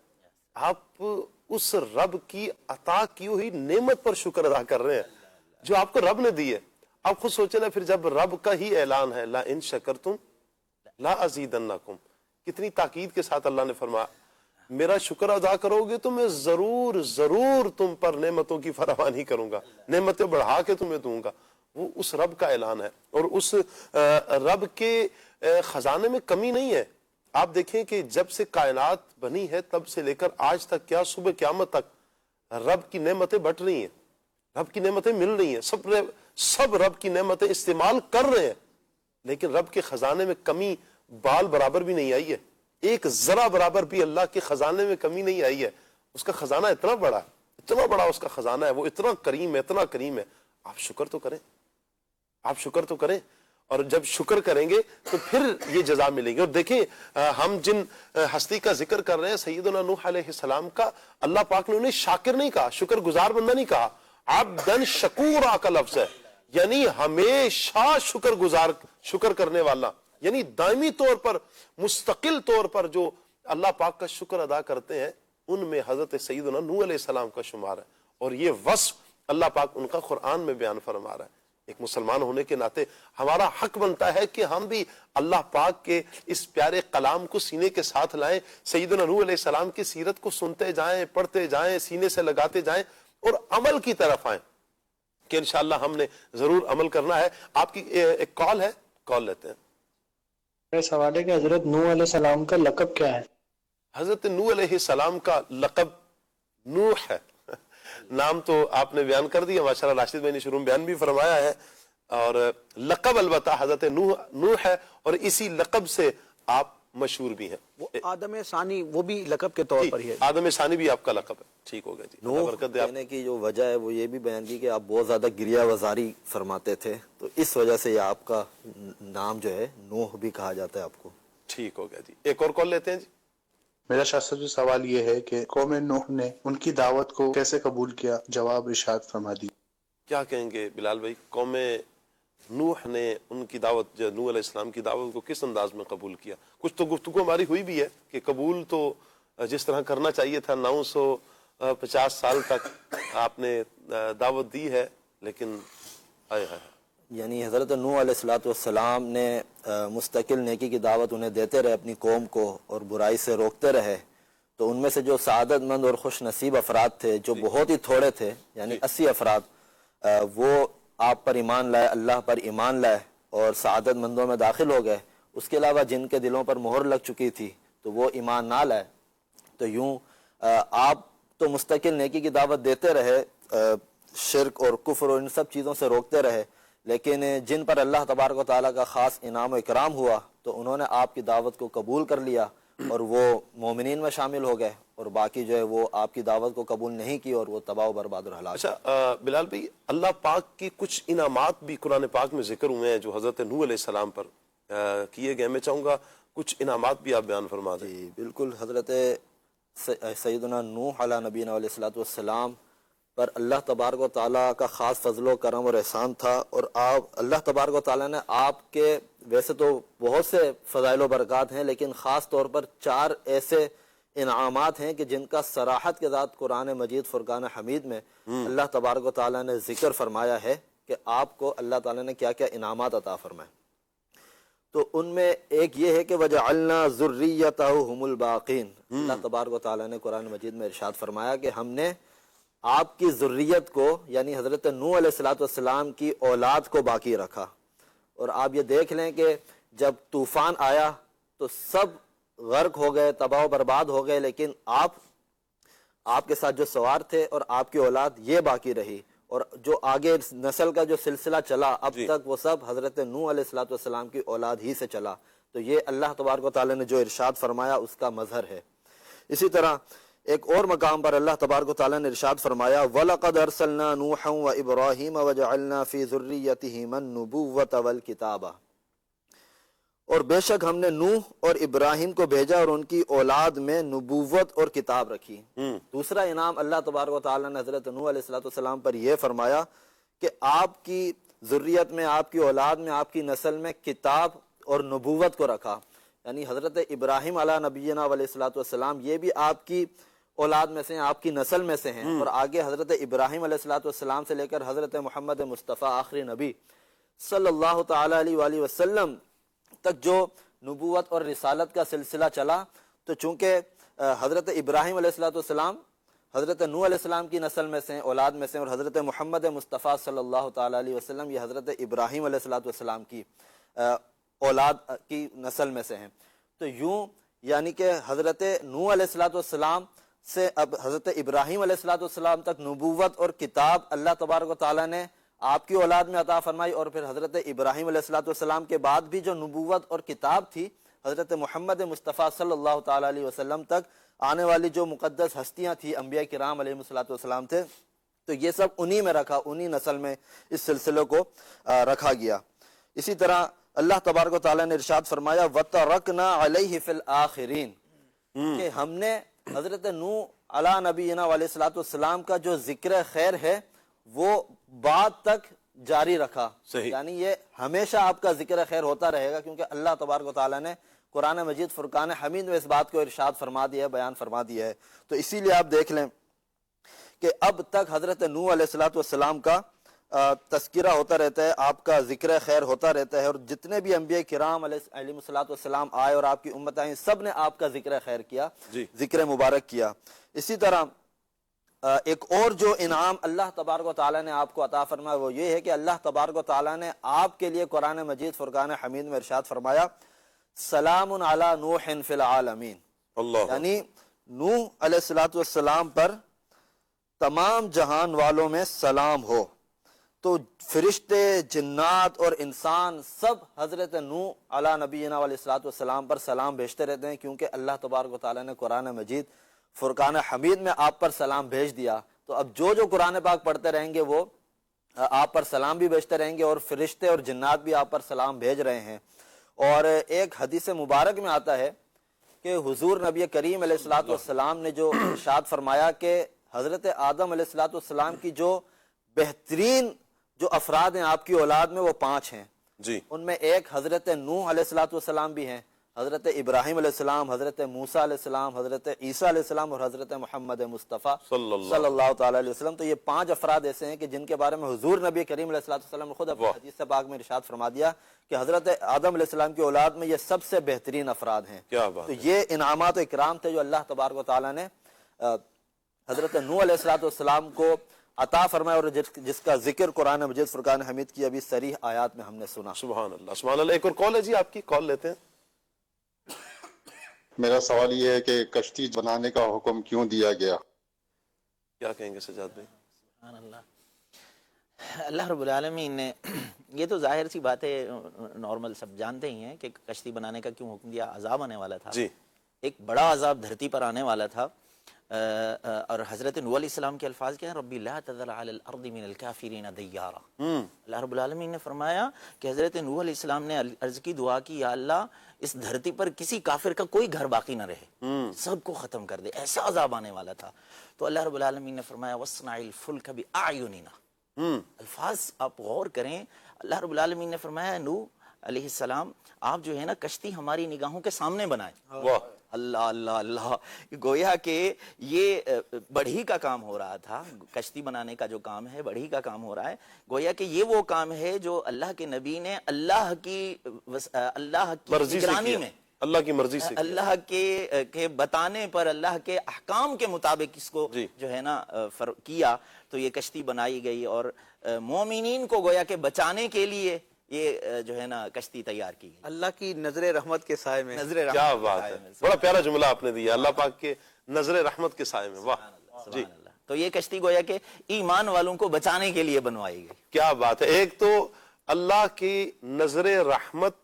آپ اس رب کی عطا کی ہوئی نعمت پر شکر ادا کر رہے ہیں جو آپ کو رب نے دی ہے. آپ خود سوچیں نا، پھر جب رب کا ہی اعلان ہے لَإِن شَكَرْتُمْ لَأَزِيدَنَّكُمْ، کتنی تاکید کے ساتھ اللہ نے فرمایا میرا شکر ادا کرو گے تو میں ضرور تم پر نعمتوں کی فراوانی کروں گا، نعمتیں بڑھا کے تمہیں دوں گا. وہ اس رب کا اعلان ہے، اور اس رب کے خزانے میں کمی نہیں ہے. آپ دیکھیں کہ جب سے کائنات بنی ہے تب سے لے کر آج تک، کیا صبح قیامت تک رب کی نعمتیں بٹ رہی ہیں، رب کی نعمتیں مل رہی ہیں، سب رب کی نعمتیں استعمال کر رہے ہیں، لیکن رب کے خزانے میں کمی بال برابر بھی نہیں آئی ہے. ایک ذرا برابر بھی اللہ کے خزانے میں کمی نہیں آئی ہے. اس کا خزانہ اتنا بڑا اس کا خزانہ ہے، وہ اتنا کریم ہے. آپ شکر تو کریں، آپ شکر تو کریں، اور جب شکر کریں گے تو پھر یہ جزا ملیں گی. اور دیکھیں ہم جن ہستی کا ذکر کر رہے ہیں سیدنا نوح علیہ السلام کا، اللہ پاک نے انہیں شاکر نہیں کہا، شکر گزار بندہ نہیں کہا، عبدن شکورا کا لفظ ہے، یعنی ہمیشہ شکر کرنے والا، یعنی دائمی طور پر، مستقل طور پر جو اللہ پاک کا شکر ادا کرتے ہیں ان میں حضرت سیدنا نوح علیہ السلام کا شمار ہے. اور یہ وصف اللہ پاک ان کا قرآن میں بیان فرما رہا ہے. ایک مسلمان ہونے کے ناطے ہمارا حق بنتا ہے کہ ہم بھی اللہ پاک کے اس پیارے کلام کو سینے کے ساتھ لائیں، سیدنا نوح علیہ السلام کی سیرت کو سنتے جائیں، پڑھتے جائیں، سینے سے لگاتے جائیں، اور عمل کی طرف آئیں کہ انشاءاللہ ہم نے ضرور عمل کرنا ہے. آپ کی ایک کال ہے، کال لیتے ہیں. میرا سوال ہے کہ حضرت نوح علیہ السلام کا لقب کیا ہے؟ حضرت نوح علیہ السلام کا لقب نوح ہے. نام تو آپ نے بیان کر دیا ماشاءاللہ، راشد بھائی نے شروع میں بیان بھی فرمایا ہے، اور لقب البتہ حضرت نوح ہے، اور اسی لقب سے آپ مشہور بھی ہیں. وہ آدم ثانی، وہ بھی لقب کے طور پر ہی ہے. آدم ثانی بھی آپ کا لقب ہے. ٹھیک ہو گیا جی. نوح کہنے کی جو وجہ ہے وہ یہ بھی بیان کی کہ آپ بہت زیادہ گریہ وزاری فرماتے تھے، تو اس وجہ سے یہ آپ کا نام جو ہے نوح بھی کہا جاتا ہے آپ کو. ٹھیک ہو گیا جی. ایک اور کال لیتے ہیں جی. میرا شاستر جو سوال یہ ہے کہ قوم نوح نے ان کی دعوت کو کیسے قبول کیا؟ جواب ارشاد فرما دی. کیا کہیں گے بلال بھائی؟ قوم نوح نے ان کی دعوت، جو نوح علیہ السلام کی دعوت کو کس انداز میں قبول کیا؟ کچھ تو گفتگو ہماری ہوئی بھی ہے کہ قبول تو جس طرح کرنا چاہیے تھا، 950 سال تک آپ نے دعوت دی ہے، لیکن یعنی حضرت نوح علیہ السلام نے مستقل نیکی کی دعوت انہیں دیتے رہے اپنی قوم کو، اور برائی سے روکتے رہے، تو ان میں سے جو سعادت مند اور خوش نصیب افراد تھے، جو بہت ہی تھوڑے تھے، یعنی 80 افراد، وہ آپ پر ایمان لائے، اللہ پر ایمان لائے اور سعادت مندوں میں داخل ہو گئے۔ اس کے علاوہ جن کے دلوں پر مہر لگ چکی تھی تو وہ ایمان نہ لائے۔ تو یوں آپ تو مستقل نیکی کی دعوت دیتے رہے، شرک اور کفر اور ان سب چیزوں سے روکتے رہے، لیکن جن پر اللہ تبارک و تعالیٰ کا خاص انعام و اکرام ہوا تو انہوں نے آپ کی دعوت کو قبول کر لیا اور وہ مومنین میں شامل ہو گئے، اور باقی جو ہے وہ آپ کی دعوت کو قبول نہیں کی اور وہ تباہ و برباد اور ہلاک۔ اچھا بلال بھائی، اللہ پاک کی کچھ انعامات بھی قرآن پاک میں ذکر ہوئے ہیں جو حضرت نوح علیہ السلام پر کیے گئے، میں چاہوں گا کچھ انعامات بھی آپ بیان فرما دیں۔ جی بالکل، حضرت سیدنا نوح علیہ نبینا علیہ السلام پر اللہ تبارک و تعالیٰ کا خاص فضل و کرم اور احسان تھا، اور اللہ تبارک و تعالیٰ نے آپ کے، ویسے تو بہت سے فضائل و برکات ہیں، لیکن خاص طور پر 4 ایسے انعامات ہیں کہ جن کا صراحت کے ساتھ قرآن مجید فرقان حمید میں اللہ تبارک و تعالیٰ نے ذکر فرمایا ہے کہ آپ کو اللہ تعالیٰ نے کیا کیا انعامات عطا فرمائے۔ تو ان میں ایک یہ ہے کہ وَجَعَلْنَا ذُرِّيَّتَهُ هُمُ الْبَاقِينَ، اللہ تبارک و تعالیٰ نے قرآن مجید میں ارشاد فرمایا کہ ہم نے آپ کی ذریت کو، یعنی حضرت نوح علیہ السلام کی اولاد کو باقی رکھا۔ اور آپ یہ دیکھ لیں کہ جب طوفان آیا تو سب غرق ہو گئے، تباہ و برباد ہو گئے، لیکن آپ کے ساتھ جو سوار تھے اور آپ کی اولاد یہ باقی رہی، اور جو آگے نسل کا جو سلسلہ چلا اب تک وہ سب حضرت نوح علیہ السلام کی اولاد ہی سے چلا۔ تو یہ اللہ تبارک و تعالیٰ نے جو ارشاد فرمایا اس کا مظہر ہے۔ اسی طرح ایک اور مقام پر اللہ تبارک و تعالیٰ نے ارشاد فرمایا وَلَقَدْ أَرْسَلْنَا نُوحًا وَإِبْرَاهِيمَ وَجَعَلْنَا فِي ذُرِّيَّتِهِمَا النُّبُوَّةَ وَالْكِتَابَ، اور بے شک ہم نے نوح اور ابراہیم کو بھیجا اور ان کی اولاد میں نبوت اور کتاب رکھی۔ دوسرا انعام اللہ تبارک و تعالیٰ نے حضرت نوح علیہ السلام پر یہ فرمایا کہ آپ کی ذریت میں، آپ کی اولاد میں، آپ کی نسل میں کتاب اور نبوت کو رکھا۔ یعنی حضرت ابراہیم علیہ نبینا علیہ السلام یہ بھی آپ کی اولاد میں سے ہیں، آپ کی نسل میں سے ہیں، اور آگے حضرت ابراہیم علیہ السلام سے لے کر حضرت محمد مصطفیٰ آخری نبی صلی اللہ تعالی علیہ وآلہ وسلم تک جو نبوت اور رسالت کا سلسلہ چلا، تو چونکہ حضرت ابراہیم علیہ السلام حضرت نوح علیہ السلام کی نسل میں سے، اولاد میں سے، اور حضرت محمد مصطفیٰ صلی اللہ تعالی علیہ وسلم یہ حضرت ابراہیم علیہ السلام کی اولاد کی نسل میں سے ہیں۔ تو یوں یعنی کہ حضرت نوح علیہ السلام سے اب حضرت ابراہیم علیہ السلام تک نبوت اور کتاب اللہ تبارک و تعالیٰ نے آپ کی اولاد میں عطا فرمائی، اور پھر حضرت ابراہیم علیہ السلام کے بعد بھی جو نبوت اور کتاب تھی حضرت محمد مصطفیٰ صلی اللہ تعالی علیہ وسلم تک آنے والی جو مقدس ہستیاں تھیں، انبیاء کرام علیہ السلام تھے، تو یہ سب انہی میں رکھا، انہی نسل میں اس سلسلے کو رکھا گیا۔ اسی طرح اللہ تبارک و تعالیٰ نے ارشاد فرمایا وَتَرَكْنَا عَلَيْهِ فِي الْآخِرِينَ، کہ ہم نے حضرت نوح علیہ نبینا علیہ السلام کا جو ذکر خیر ہے وہ بعد تک جاری رکھا۔ یعنی یہ ہمیشہ آپ کا ذکر خیر ہوتا رہے گا، کیونکہ اللہ تبارک و تعالیٰ نے قرآن مجید فرقان حمید میں اس بات کو ارشاد فرما دیا ہے، بیان فرما دیا ہے۔ تو اسی لیے آپ دیکھ لیں کہ اب تک حضرت نوح علیہ السلام کا تذکرہ ہوتا رہتا ہے، آپ کا ذکر خیر ہوتا رہتا ہے، اور جتنے بھی انبیاء کرام علیہ السلام آئے اور آپ کی امت آئیں، سب نے آپ کا ذکر خیر کیا، ذکر مبارک کیا۔ اسی طرح ایک اور جو انعام اللہ تبارک و تعالیٰ نے آپ کو عطا فرمایا وہ یہ ہے کہ اللہ تبارک و تعالیٰ نے آپ کے لیے قرآن مجید فرقان حمید میں ارشاد فرمایا سلام علی نوح فی العالمین، یعنی نوح علیہ السلام پر تمام جہان والوں میں سلام ہو۔ تو فرشتے، جنات اور انسان سب حضرت نوح علی نبینا علیہ السلام پر سلام بھیجتے رہتے ہیں، کیونکہ اللہ تبارک و تعالیٰ نے قرآن مجید فرقان حمید میں آپ پر سلام بھیج دیا۔ تو اب جو قرآن پاک پڑھتے رہیں گے وہ آپ پر سلام بھی بھیجتے رہیں گے، اور فرشتے اور جنات بھی آپ پر سلام بھیج رہے ہیں۔ اور ایک حدیث مبارک میں آتا ہے کہ حضور نبی کریم علیہ السلام نے جو ارشاد فرمایا کہ حضرت آدم علیہ السلام کی جو بہترین جو افراد ہیں آپ کی اولاد میں وہ 5 ہیں جی ان میں ایک حضرت نوح علیہ الصلوۃ والسلام بھی ہیں, حضرت ابراہیم علیہ السلام, حضرت موسیٰ علیہ السلام, حضرت عیسیٰ علیہ السلام اور حضرت محمد مصطفیٰ صلی اللہ تعالیٰ علیہ وسلم. تو یہ 5 افراد ایسے ہیں کہ جن کے بارے میں حضور نبی کریم علیہ الصلوۃ والسلام نے خود اپنی حدیث پاک میں ارشاد فرما دیا کہ حضرت آدم علیہ السلام کی اولاد میں یہ سب سے بہترین افراد ہیں. کیا بات تو یہ انعامات و اکرام تھے جو اللہ تبارک و تعالیٰ نے حضرت نوح علیہ الصلوۃ والسلام کو عطا فرمایا, اور جس کا ذکر قرآن مجید فرقان حمید کی ابھی صریح آیات میں ہم نے سنا. سبحان اللہ سبحان اللہ. ایک اور کال ہے جی, آپ کی کال لیتے ہیں. میرا سوال یہ ہے کہ کشتی بنانے کا حکم کیوں دیا گیا؟ کیا کہیں گے سجاد بھائی؟ سبحان اللہ. اللہ رب العالمین نے, یہ تو ظاہر سی بات ہے, نارمل سب جانتے ہی ہیں کہ کشتی بنانے کا کیوں حکم دیا. عذاب آنے والا تھا جی, ایک بڑا عذاب دھرتی پر آنے والا تھا, اور حضرت نوح علیہ السلام کے الفاظ کیا ہیں, ربی لا تذر علی الارض من الکافرین دیارا. اللہ رب العالمین نے فرمایا کہ حضرت نوح علیہ السلام نے عرض کی, دعا کی, یا اللہ اس دھرتی پر کسی کافر کا کوئی گھر باقی نہ رہے, سب کو ختم کر دے. ایسا عذاب آنے والا تھا. تو اللہ رب العالمین نے فرمایا وَاصْنَعِ الْفُلْكَ بِأَعْيُنِنَا. الفاظ آپ غور کریں. اللہ رب العالمین نے فرمایا نوح علیہ السلام آپ جو ہے نا کشتی ہماری نگاہوں کے سامنے بنائیں. واہ, اللہ اللہ اللہ. گویا کہ یہ بڑھئی کا کام ہو رہا تھا, کشتی بنانے کا جو کام ہے بڑھئی کا کام ہو رہا ہے. گویا کہ یہ وہ کام ہے جو اللہ کے نبی نے اللہ کی نگرانی میں, اللہ کی مرضی سے, اللہ کے بتانے پر, اللہ کے احکام کے مطابق اس کو جو ہے نا کیا. تو یہ کشتی بنائی گئی اور مومنین کو گویا کہ بچانے کے لیے یہ جو ہے نا کشتی تیار کی. اللہ کی نظر رحمت کے سائے میں. نظر رحمت کیا بات ہے, بڑا پیارا جملہ آپ نے دیا, اللہ پاک کے نظر رحمت کے سائے میں. واہ جی. تو یہ کشتی گویا کہ ایمان والوں کو بچانے کے لیے بنوائی گئی. کیا بات ہے. ایک تو اللہ کی نظر رحمت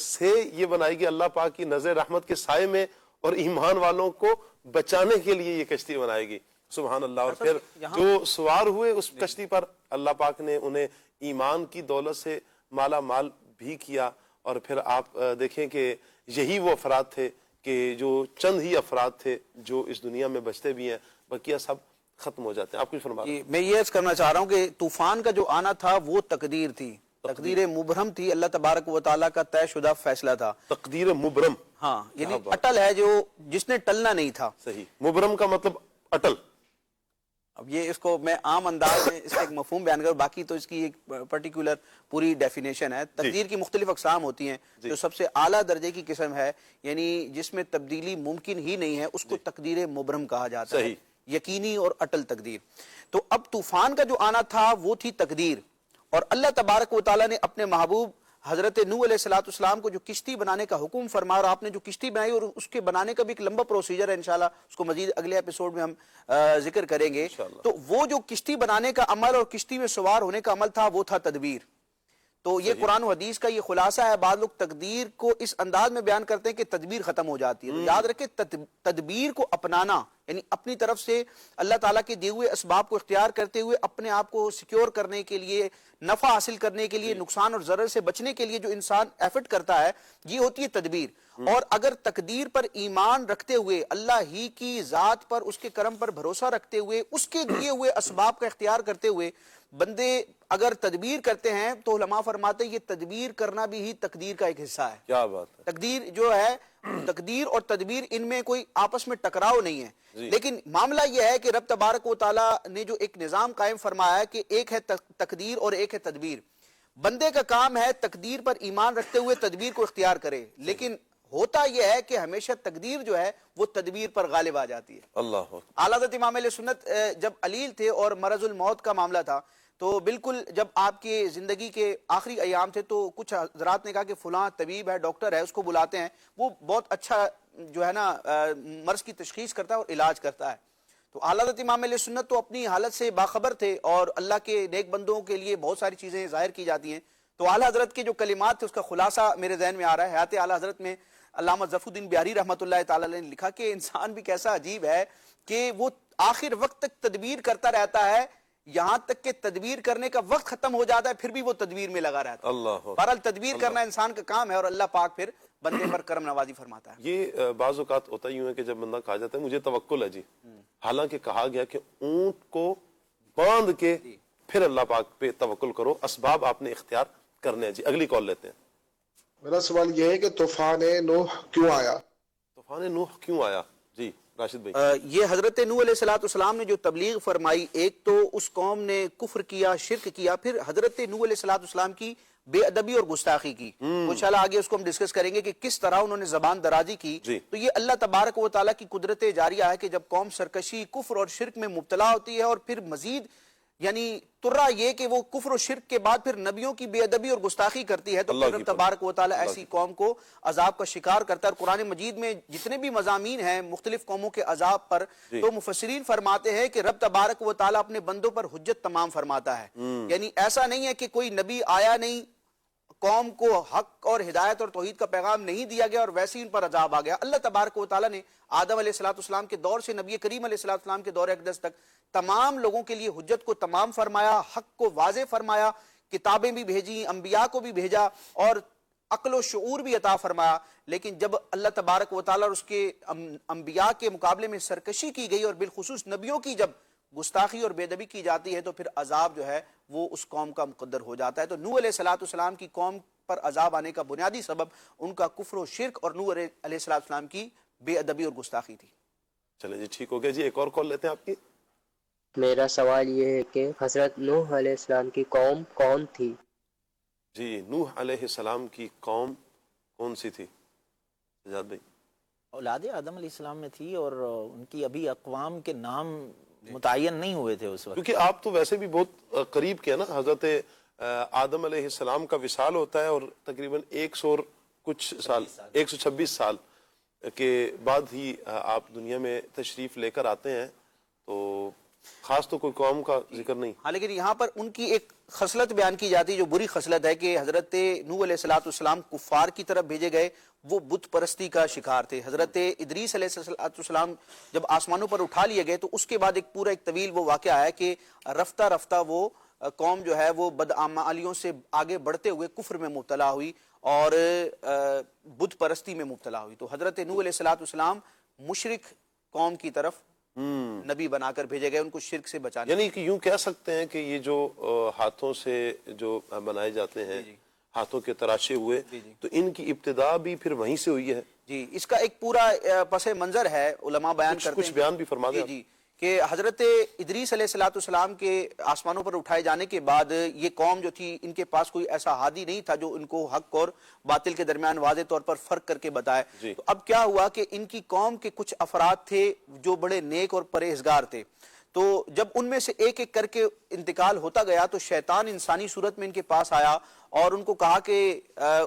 سے یہ بنائی گئی, اللہ پاک کی نظر رحمت کے سائے میں, اور ایمان والوں کو بچانے کے لیے یہ کشتی بنائی گئی. سبحان اللہ. اور پھر جو سوار ہوئے اس کشتی پر, اللہ پاک نے انہیں ایمان کی دولت سے مالا مال بھی کیا. اور پھر آپ دیکھیں کہ یہی وہ افراد تھے کہ جو چند ہی افراد تھے جو اس دنیا میں بچتے بھی ہیں, بقیہ سب ختم ہو جاتے ہیں. آپ کچھ فرمائیں. میں یہ عرض کرنا چاہ رہا ہوں کہ طوفان کا جو آنا تھا وہ تقدیر تھی, تقدیر مبرم تھی, اللہ تبارک و تعالیٰ کا طے شدہ فیصلہ تھا. تقدیر مبرم, ہاں, یعنی اٹل ہے جو جس نے ٹلنا نہیں تھا. صحیح. مبرم کا مطلب اٹل. اب یہ اس کو میں عام انداز میں اس کا ایک مفہوم بیان کروں, باقی تو اس کی ایک پرٹیکولر پوری ڈیفینیشن ہے. تقدیر کی مختلف اقسام ہوتی ہیں. جو سب سے اعلیٰ درجے کی قسم ہے, یعنی جس میں تبدیلی ممکن ہی نہیں ہے, اس کو تقدیر مبرم کہا جاتا ہے, یقینی اور اٹل تقدیر. تو اب طوفان کا جو آنا تھا وہ تھی تقدیر, اور اللہ تبارک و تعالیٰ نے اپنے محبوب حضرت نوح علیہ الصلوۃ والسلام کو جو کشتی بنانے کا حکم فرمایا, اور آپ نے جو کشتی بنائی اور اس کے بنانے کا بھی ایک لمبا پروسیجر ہے, انشاءاللہ اس کو مزید اگلے ایپیسوڈ میں ہم ذکر کریں گے. تو وہ جو کشتی بنانے کا عمل اور کشتی میں سوار ہونے کا عمل تھا وہ تھا تدبیر. تو یہ قرآن و حدیث کا یہ خلاصہ ہے. بعض لوگ تقدیر کو اس انداز میں بیان کرتے ہیں کہ تدبیر ختم ہو جاتی ہے. تو یاد رکھیں تدبیر کو اپنانا یعنی اپنی طرف سے اللہ تعالیٰ کے دیے ہوئے اسباب کو اختیار کرتے ہوئے اپنے آپ کو سیکیور کرنے کے لیے, نفع حاصل کرنے کے لیے, نقصان اور ضرر سے بچنے کے لیے جو انسان ایفرٹ کرتا ہے, یہ ہوتی ہے تدبیر. اور اگر تقدیر پر ایمان رکھتے ہوئے, اللہ ہی کی ذات پر, اس کے کرم پر بھروسہ رکھتے ہوئے, اس کے دیے ہوئے اسباب کا اختیار کرتے ہوئے بندے اگر تدبیر کرتے ہیں, تو علماء فرماتے ہیں یہ تدبیر کرنا بھی ہی تقدیر کا ایک حصہ ہے. کیا بات ہے. تقدیر جو ہے, تقدیر اور تدبیر ان میں کوئی آپس میں ٹکراؤ نہیں ہے. لیکن معاملہ یہ ہے کہ رب تبارک و تعالیٰ نے جو ایک نظام قائم فرمایا ہے کہ ایک ہے تقدیر اور ایک ہے تدبیر. بندے کا کام ہے تقدیر پر ایمان رکھتے ہوئے تدبیر کو اختیار کرے, لیکن ہوتا یہ ہے کہ ہمیشہ تقدیر جو ہے وہ تدبیر پر غالب آ جاتی ہے. اللہ. اعلیٰ حضرت امام علیہ سنت جب علیل تھے اور مرض الموت کا معاملہ تھا, تو بالکل جب آپ کی زندگی کے آخری ایام تھے, تو کچھ حضرات نے کہا کہ فلاں طبیب ہے, ڈاکٹر ہے, اس کو بلاتے ہیں, وہ بہت اچھا جو ہے نا مرض کی تشخیص کرتا ہے اور علاج کرتا ہے. تو اعلیٰ حضرت امام علیہ سنت تو اپنی حالت سے باخبر تھے, اور اللہ کے نیک بندوں کے لیے بہت ساری چیزیں ظاہر کی جاتی ہیں. تو اعلیٰ حضرت کے جو کلمات تھے اس کا خلاصہ میرے ذہن میں آ رہا ہے. حیات اعلیٰ حضرت میں علامہ ظفر الدین بہاری رحمۃ اللہ تعالیٰ نے لکھا کہ انسان بھی کیسا عجیب ہے کہ وہ آخر وقت تک تدبیر کرتا رہتا ہے, یہاں تک کہ تدبیر کرنے کا وقت ختم ہو جاتا ہے, پھر بھی وہ تدبیر میں لگا رہتا ہے. اللہ. بہرحال تدبیر کرنا انسان کا کام ہے, اور اللہ پاک پھر بندے پر کرم نوازی فرماتا ہے. یہ بعض اوقات ہوتا ہی ہے کہ جب بندہ کہا جاتا ہے مجھے توکل ہے جی, حالانکہ کہا گیا کہ اونٹ کو باندھ کے پھر اللہ پاک پہ توکل کرو، اسباب آپ نے اختیار کرنے ہیں۔ جی اگلی کال لیتے ہیں۔ میرا سوال یہ ہے کہ طوفان نوح کیوں آیا؟ طوفان نوح کیوں آیا؟ جی راشد بھائی۔ یہ حضرت نوح علیہ السلام نے جو تبلیغ فرمائی، ایک تو اس قوم نے کفر کیا، شرک کیا، پھر حضرت نوح علیہ السلام کی بے ادبی اور گستاخی کی۔ انشاءاللہ آگے اس کو ہم ڈسکس کریں گے کہ کس طرح انہوں نے زبان درازی کی۔ تو یہ اللہ تبارک و تعالیٰ کی قدرت جاریہ ہے کہ جب قوم سرکشی، کفر اور شرک میں مبتلا ہوتی ہے اور پھر مزید یعنی ترا یہ کہ وہ کفر و شرک کے بعد پھر نبیوں کی بے ادبی اور گستاخی کرتی ہے، تو پھر رب تبارک و تعالیٰ ایسی قوم کو عذاب کا شکار کرتا ہے۔ اور قرآن مجید میں جتنے بھی مضامین ہیں مختلف قوموں کے عذاب پر، تو مفسرین فرماتے ہیں کہ رب تبارک و تعالیٰ اپنے بندوں پر حجت تمام فرماتا ہے۔ یعنی ایسا نہیں ہے کہ کوئی نبی آیا نہیں، قوم کو حق اور ہدایت اور توحید کا پیغام نہیں دیا گیا اور ویسے ہی ان پر عذاب آ گیا۔ اللہ تبارک و تعالیٰ نے آدم علیہ السلام کے دور سے نبی کریم علیہ السلام کے دور اقدس تک تمام لوگوں کے لیے حجت کو تمام فرمایا، حق کو واضح فرمایا، کتابیں بھی بھیجی، انبیاء کو بھی بھیجا اور عقل و شعور بھی عطا فرمایا۔ لیکن جب اللہ تبارک و تعالیٰ اور اس کے انبیاء کے مقابلے میں سرکشی کی گئی اور بالخصوص نبیوں کی جب گستاخی اور بے ادبی کی جاتی ہے، تو پھر عذاب جو ہے وہ اس قوم کا مقدر ہو جاتا ہے۔ تو نوح علیہ السلام کی قوم پر عذاب آنے کا بنیادی سبب ان کا کفر و شرک اور نوح علیہ السلام کی بے ادبی اور گستاخی تھی۔ چلیں جی ٹھیک ہو گیا۔ جی ایک اور کال لیتے ہیں آپ کی۔ میرا سوال یہ ہے کہ حضرت نوح علیہ السلام کی قوم کون تھی؟ جی نوح علیہ السلام کی قوم کون سی تھی سجاد بھائی؟ اولاد آدم علیہ السلام میں تھی، اور ان کی ابھی اقوام کے نام متعین نہیں ہوئے تھے اس وقت، کیونکہ آپ تو ویسے بھی بہت قریب کے نا، حضرت آدم علیہ السلام کا وصال ہوتا ہے اور تقریباً 126 سال کے بعد ہی آپ دنیا میں تشریف لے کر آتے ہیں، تو خاص تو کوئی قوم کا ذکر نہیں۔ ہاں لیکن یہاں پر ان کی ایک خصلت بیان کی جاتی ہے جو بری خصلت ہے، کہ حضرت نوح علیہ السلام کفار کی طرف بھیجے گئے، وہ بت پرستی کا شکار تھے۔ حضرت ادریس علیہ السلام جب آسمانوں پر اٹھا لیے گئے، تو اس کے بعد ایک پورا ایک طویل وہ واقعہ ہے کہ رفتہ رفتہ وہ قوم جو ہے وہ بدعمالیوں سے آگے بڑھتے ہوئے کفر میں مبتلا ہوئی اور بت پرستی میں مبتلا ہوئی۔ تو حضرت نوح علیہ السلام مشرک قوم کی طرف نبی بنا کر بھیجے گئے، ان کو شرک سے بچانے۔ یعنی کہ یوں کہہ سکتے ہیں کہ یہ جو ہاتھوں سے جو بنائے جاتے ہیں، ہاتھوں کے تراشے ہوئے، تو ان کی ابتدا بھی پھر وہیں سے ہوئی ہے۔ جی اس کا ایک پورا پس منظر ہے، علماء بیان کرتے ہیں، کچھ بیان بھی فرما دیں۔ جی کہ حضرت ادریس علیہ السلام کے آسمانوں پر اٹھائے جانے کے بعد یہ قوم جو تھی، ان کے پاس کوئی ایسا ہادی نہیں تھا جو ان کو حق اور باطل کے درمیان واضح طور پر فرق کر کے بتائے۔ تو اب کیا ہوا کہ ان کی قوم کے کچھ افراد تھے جو بڑے نیک اور پرہیزگار تھے، تو جب ان میں سے ایک ایک کر کے انتقال ہوتا گیا تو شیطان انسانی صورت میں ان کے پاس آیا اور ان کو کہا کہ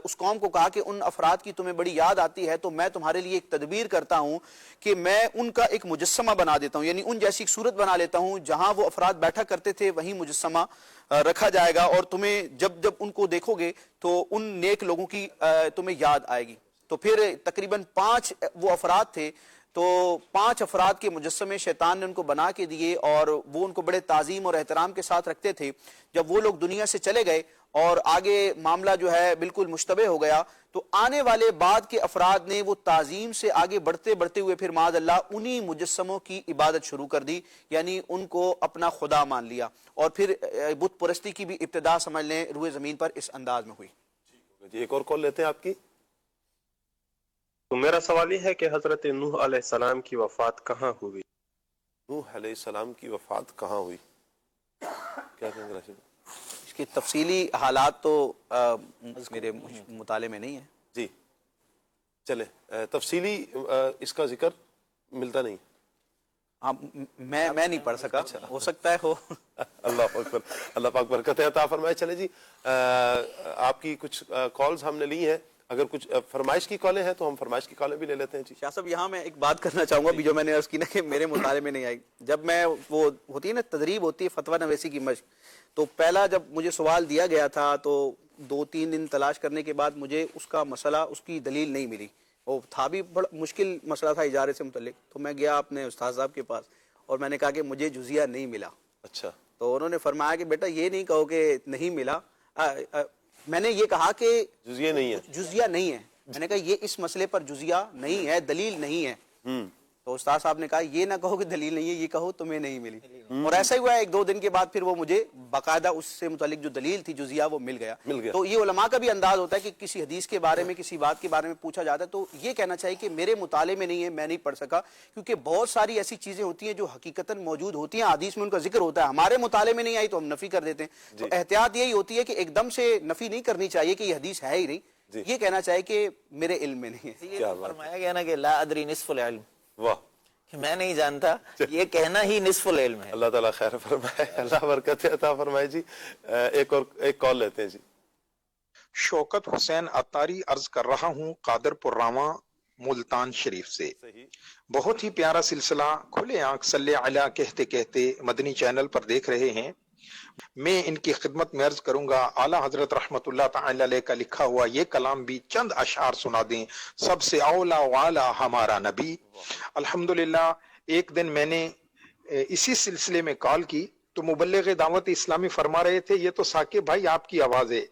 اس قوم کو کہا کہ ان افراد کی تمہیں بڑی یاد آتی ہے، تو میں تمہارے لیے ایک تدبیر کرتا ہوں کہ میں ان کا ایک مجسمہ بنا دیتا ہوں، یعنی ان جیسی ایک صورت بنا لیتا ہوں، جہاں وہ افراد بیٹھا کرتے تھے وہیں مجسمہ رکھا جائے گا، اور تمہیں جب ان کو دیکھو گے تو ان نیک لوگوں کی تمہیں یاد آئے گی۔ تو پھر تقریباً 5 وہ افراد تھے، تو 5 افراد کے مجسمے شیطان نے ان کو بنا کے دیے اور وہ ان کو بڑے تعظیم اور احترام کے ساتھ رکھتے تھے۔ جب وہ لوگ دنیا سے چلے گئے اور آگے معاملہ جو ہے بالکل مشتبہ ہو گیا، تو آنے والے بعد کے افراد نے وہ تعظیم سے آگے بڑھتے بڑھتے ہوئے پھر معاذ اللہ انہی مجسموں کی عبادت شروع کر دی، یعنی ان کو اپنا خدا مان لیا، اور پھر بت پرستی کی بھی ابتدا سمجھ لیں روئے زمین پر اس انداز میں ہوئی۔ جی ایک اور کال لیتے ہیں آپ کی۔ تو میرا سوال یہ ہے کہ حضرت نوح علیہ السلام کی وفات کہاں ہوئی؟ نوح علیہ السلام کی وفات کہاں ہوئی؟ کیا کہیں گے راشد؟ اس کی تفصیلی حالات تو میرے مطالعے میں نہیں ہے۔ جی چلے تفصیلی اس کا ذکر ملتا نہیں۔ میں نہیں پڑھ سکا، ہو سکتا ہے ہو۔ اللہ اکبر، اللہ پاک برکت عطا فرمائے۔ چلے جی آپ کی کچھ کالز ہم نے لی ہیں، اگر کچھ فرمائش کی کالیں ہیں تو ہم فرمائش کی کالیں بھی لے لیتے ہیں۔ جی شاہ صاحب یہاں میں ایک بات کرنا چاہوں گا بھی جو میں نے عرض کی نا کہ میرے مطالعے میں نہیں آئی۔ جب میں وہ ہوتی ہے نا تدریب ہوتی ہے فتویٰ نویسی کی مشق، تو پہلا جب مجھے سوال دیا گیا تھا تو 2-3 دن تلاش کرنے کے بعد مجھے اس کا مسئلہ، اس کی دلیل نہیں ملی، وہ تھا بھی بڑا مشکل مسئلہ تھا اجارے سے متعلق۔ تو میں گیا اپنے استاد صاحب کے پاس اور میں نے کہا کہ مجھے جزیہ نہیں ملا۔ اچھا، تو انہوں نے فرمایا کہ بیٹا یہ نہیں کہو کہ نہیں ملا، میں نے یہ کہا کہ جزیہ نہیں ہے۔ میں نے کہا یہ اس مسئلے پر جزیہ نہیں ہے، دلیل نہیں ہے۔ تو استاد صاحب نے کہا یہ نہ کہو کہ دلیل نہیں ہے، یہ کہو تمہیں نہیں ملی. اور ایسا ہی ہوا ہے، 1-2 دن کے بعد پھر وہ مجھے باقاعدہ اس سے متعلق جو دلیل تھی جزیہ وہ مل گیا. تو یہ علماء کا بھی انداز ہوتا ہے کہ کسی حدیث کے بارے میں کسی بات کے بارے میں پوچھا جاتا ہے تو یہ کہنا چاہیے کہ میرے مطالعے میں نہیں ہے، میں نہیں پڑھ سکا، کیونکہ بہت ساری ایسی چیزیں ہوتی ہیں جو حقیقتاً موجود ہوتی ہیں، حدیث میں ان کا ذکر ہوتا ہے، ہمارے مطالعے میں نہیں آئی تو ہم نفی کر دیتے ہیں. تو احتیاط یہی ہوتی ہے کہ ایک دم سے نفی نہیں کرنی چاہیے کہ یہ حدیث ہے ہی نہیں، یہ کہنا چاہیے کہ میرے علم میں نہیں ہے. یہ فرمایا گیا نا کہ لا ادری نصف العلم، واہ، کہ میں نہیں جانتا، یہ کہنا ہی نصف العلم ہے. اللہ تعالیٰ خیر فرمائے، اللہ برکت عطا فرمائے. جی ایک کال لیتے ہیں. جی شوکت حسین عطاری عرض کر رہا ہوں قادر پرراواں ملتان شریف سے. بہت ہی پیارا سلسلہ کھلے آنکھ صلی علی کہتے کہتے مدنی چینل پر دیکھ رہے ہیں. میں ان کی خدمت میں عرض کروں گا اعلی حضرت رحمت اللہ تعالی علیہ کا لکھا ہوا یہ کلام بھی چند اشعار سنا دیں. سب سے اولا والا ہمارا نبی. الحمدللہ ایک دن میں نے اسی سلسلے میں کال کی تو مبلغ دعوت اسلامی فرما رہے تھے یہ تو ثاقب بھائی آپ کی آواز ہے.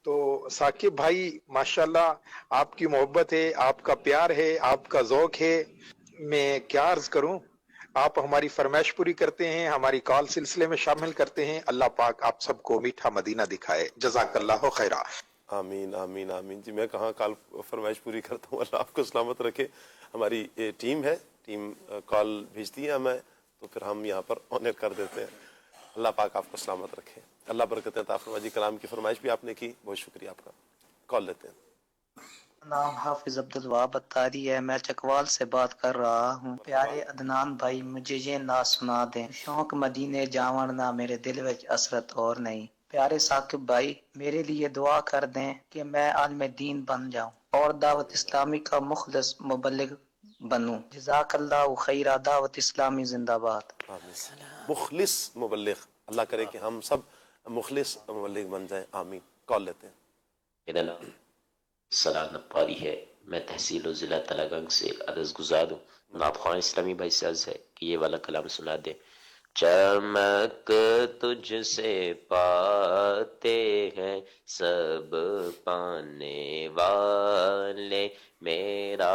تو ثاقب بھائی ماشاءاللہ آپ کی محبت ہے، آپ کا پیار ہے، آپ کا ذوق ہے. میں کیا عرض کروں، آپ ہماری فرمائش پوری کرتے ہیں، ہماری کال سلسلے میں شامل کرتے ہیں. اللہ پاک آپ سب کو میٹھا مدینہ دکھائے. جزاک اللہ خیرہ. آمین آمین آمین. جی میں کہاں کال فرمائش پوری کرتا ہوں، اللہ آپ کو سلامت رکھے. ہماری ٹیم ہے، ٹیم کال بھیجتی ہے ہمیں تو پھر ہم یہاں پر آن ایئر کر دیتے ہیں. اللہ پاک آپ کو سلامت رکھے، اللہ برکت عطا فرمائے. جی کلام کی فرمائش بھی آپ نے کی، بہت شکریہ آپ کا. کال لیتے ہیں. نام حافظ عبدالوہاب عطاری ہے، میں چکوال سے بات کر رہا ہوں. پیارے عدنان بھائی مجھے یہ نعت سنا دیں. شوق مدینے جاون نہ میرے دل وچ اسرت اور نہیں. پیارے ثاقب بھائی میرے لیے دعا کر دیں کہ میں عالم دین بن جاؤں اور دعوت اسلامی کا مخلص مبلغ بنوں. جزاک اللہ خیرہ. دعوت اسلامی زندہ باد. مخلص مبلغ، اللہ کرے کہ ہم سب مخلص مبلغ بن جائیں. آمین. کال لیتے ہیں. میرا نام سلام نپاری ہے، میں تحصیل و ضلع تلہ گنگ سے عرض گزار ہوں. نعت خواہ اسلامی بھائی سے عرض ہے کہ یہ والا کلام سنا دیں. چمک تجھ سے پاتے ہیں سب پانے والے، میرا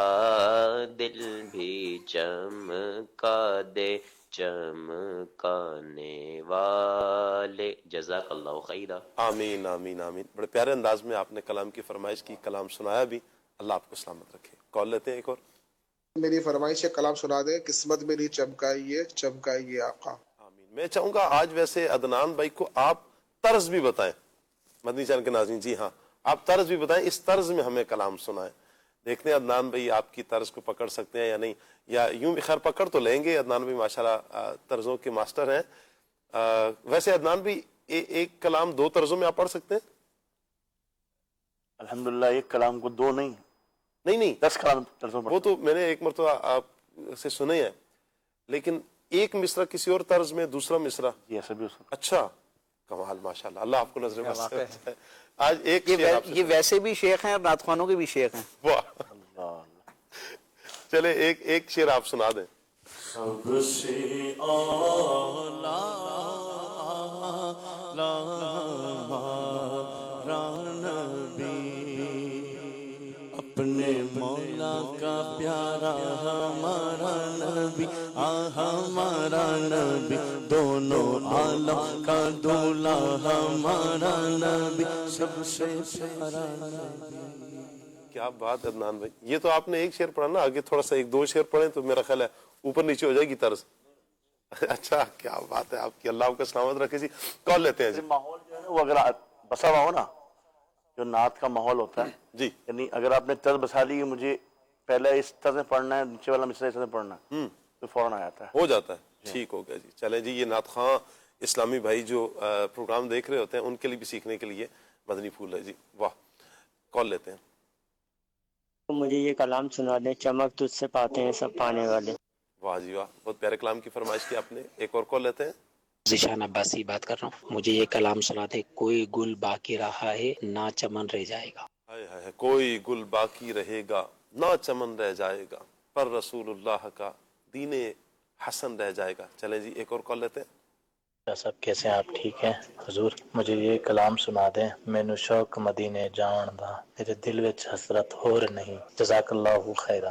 دل بھی چمکا دے چمکانے والے. جزاک اللہ خیرہ. آمین آمین آمین. بڑے پیارے انداز میں آپ نے کلام کی فرمائش کی، کلام سنایا بھی. اللہ آپ کو سلامت رکھے. کال لیتے ہیں ایک اور. میری فرمائش ہے کلام سنا دے. قسمت میری چمکائیے چمکائیے آقا. آمین. میں چاہوں گا آج ویسے عدنان بھائی کو آپ طرز بھی بتائیں. مدنی چینل کے ناظرین، جی ہاں آپ طرز بھی بتائیں، اس طرز میں ہمیں کلام سنائیں. دیکھتے ہیں عدنان بھائی آپ کی طرز کو پکڑ سکتے ہیں یا نہیں، یا یوں بھی خیر پکڑ تو لیں گے. عدنان بھائی ماشاءاللہ طرزوں کے ماسٹر ہیں. ویسے عدنان بھائی ایک کلام 2 طرزوں میں آپ پڑھ سکتے ہیں؟ الحمدللہ ایک کلام کو 2 نہیں 10 کلام طرزوں پر. وہ تو میں نے ایک مرتبہ آپ سے سنے ہیں، لیکن ایک مصرع کسی اور طرز میں، دوسرا مصرع. اچھا کمال، ماشاءاللہ، اللہ آپ کو نظر میں. آج ایک یہ ویسے بھی شیخ ہیں اور نعت خوانوں کے بھی شیخ ہیں. واہ، چلے ایک شعر آپ سنا دیں. سب سے اولا ہمارا نبی، اپنے مولا کا پیارا ہمارا نبی، ہمارا نبی، دونوں عالم کا دولا ہمارا نبی، سب سے پیارا نبی. کیا بات ہے عدنان بھائی. یہ تو آپ نے ایک شعر پڑھا نا، آگے تھوڑا سا 1-2 شعر پڑھیں تو میرا خیال ہے اوپر نیچے ہو جائے گی طرز. اچھا کیا بات ہے آپ کی، اللہ آپ کا سلامت رکھے. جی کال لیتے ہیں. جی ماحول جو ہے نا وہ اگر بسا ہوا ہو نا، جو نعت کا ماحول ہوتا ہے جی، یعنی اگر آپ نے طرز بسا لی کہ مجھے پہلے اس طرز میں پڑھنا ہے، نیچے والا مصرع اس طرز میں پڑھنا ہے، تو فوراً آ جاتا ہے، ہو جاتا ہے. ٹھیک ہو گیا جی. چلیں جی، یہ نعت خواں اسلامی بھائی جو پروگرام دیکھ رہے ہوتے ہیں ان کے لیے بھی سیکھنے کے لیے مدنی پھول ہے. جی واہ. کال لیتے ہیں. مجھے یہ کلام سنا دیں. چمک تجھ سے پاتے ہیں سب پانے والے. واہ جی واہ، بہت پیارے کلام کی فرمائش کی آپ نے. ایک اور کال لیتے ہیں. ذیشان عباسی بات کر رہا ہوں. مجھے یہ کلام سنا دے. کوئی گل باقی رہا ہے نہ چمن رہ جائے گا. کوئی گل باقی رہے گا نہ چمن رہ جائے گا، پر رسول اللہ کا دین حسن رہ جائے گا. چلیں جی ایک اور کال لیتے ہیں. سب کیسے ہیں آپ؟ ٹھیک ہیں حضور. مجھے یہ کلام سنا دیں. مینو شوق مدینے جان دا، میرے دل وچ حسرت ہور نہیں. جزاک اللہ خیرہ.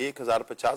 1050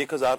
1000,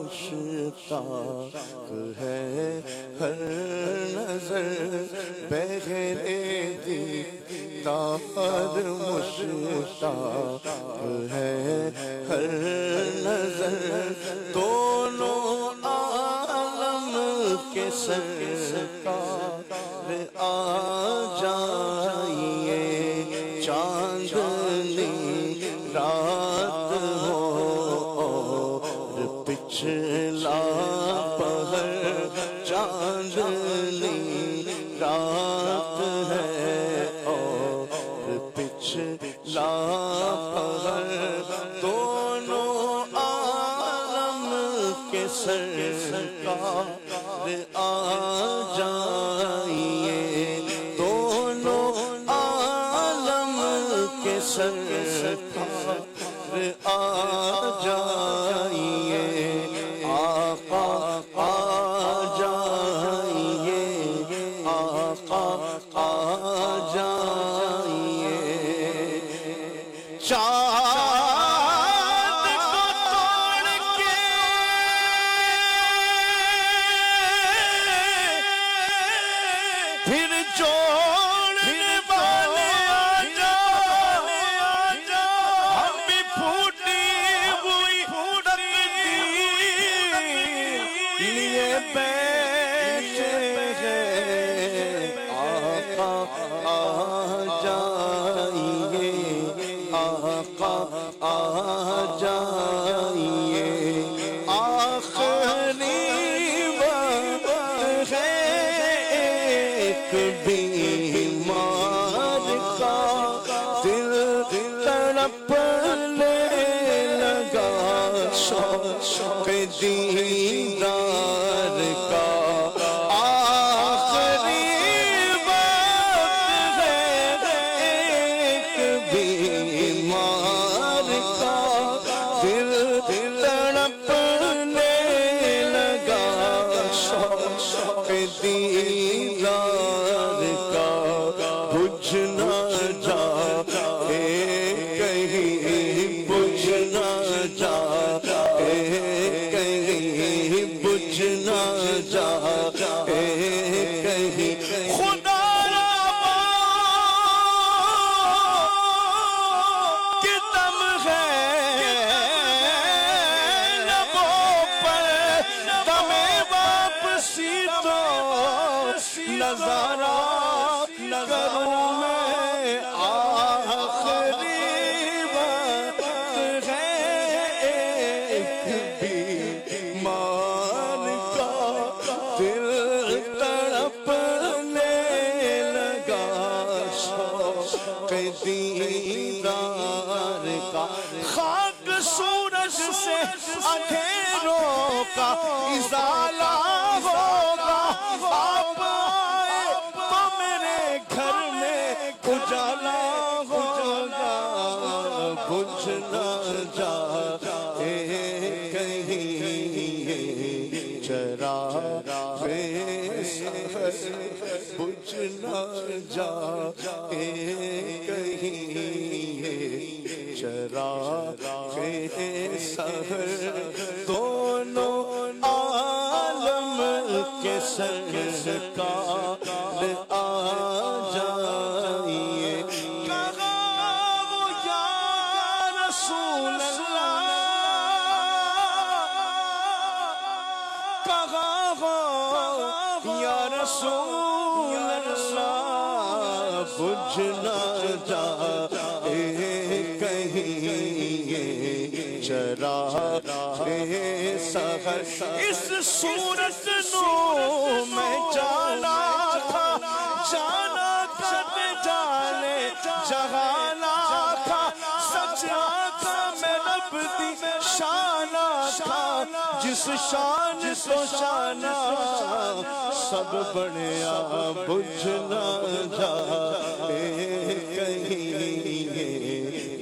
مشتاق ہے ہر نظر بغیر دیدار مشتاق ہے ہر نظر دونوں عالم کے سرکار آ جائیے چاندنی رات ہو اور پچھلا پہر چاندنی رات ہے اور پچھلا پہر دونوں عالم کے سرکار آ جائیے دونوں عالم کے سرکار آ جائیے آقا آ جائیے آقا آ جائیے چاند کو توڑ کے پھر جوڑنے والے آ جا ہم بھی پھوٹی ہوئی تقدیر لیے بیٹھے ہیں آقا آ جائیے آقا آ جائیے آخری وقت ہے ایک بیمار کا دل تڑپنے لگا شوق دیدار کا آخری وقت ہے ایک بیمار کا دل تڑپنے لگا شوق دیدار کا بجھ نہ جائے کہیں بجھ نہ جائے کہیں بجھ نہ جائے کہیں خدا کہ دم ہے لبوں پر دم واپسی تو نظارہ کروں میں آخری وقت ہے ایک بیمار کا دل تڑپنے لگا شوق دیدار کا خاک سورج سے اندھیروں کا ازالہ ہوگا آپ آئے تو میرے گھر میں اجالا ہوگا بجھ نہ جائے کہیں چراغ سحر بجھ نہ جائے کہیں چراغ سحر دونوں عالم کے سرکار آ جائیے کہا وہ یا رسول اللہ کہا وہ یا رسول اللہ بجھ نہ جائے کہیں چراغ سحر اس صورت نو میں جانا تھا جانے جہانا تھا سچ آنکھا میں رب دی شانہ تھا جس شان کو شانہ سب بڑھیا بجھ نہ جائے کہیں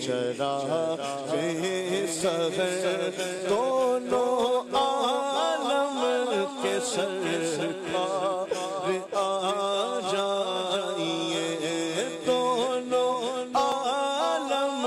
چراغ سحر دونوں عالم کے سرکار آ جائیے دونوں عالم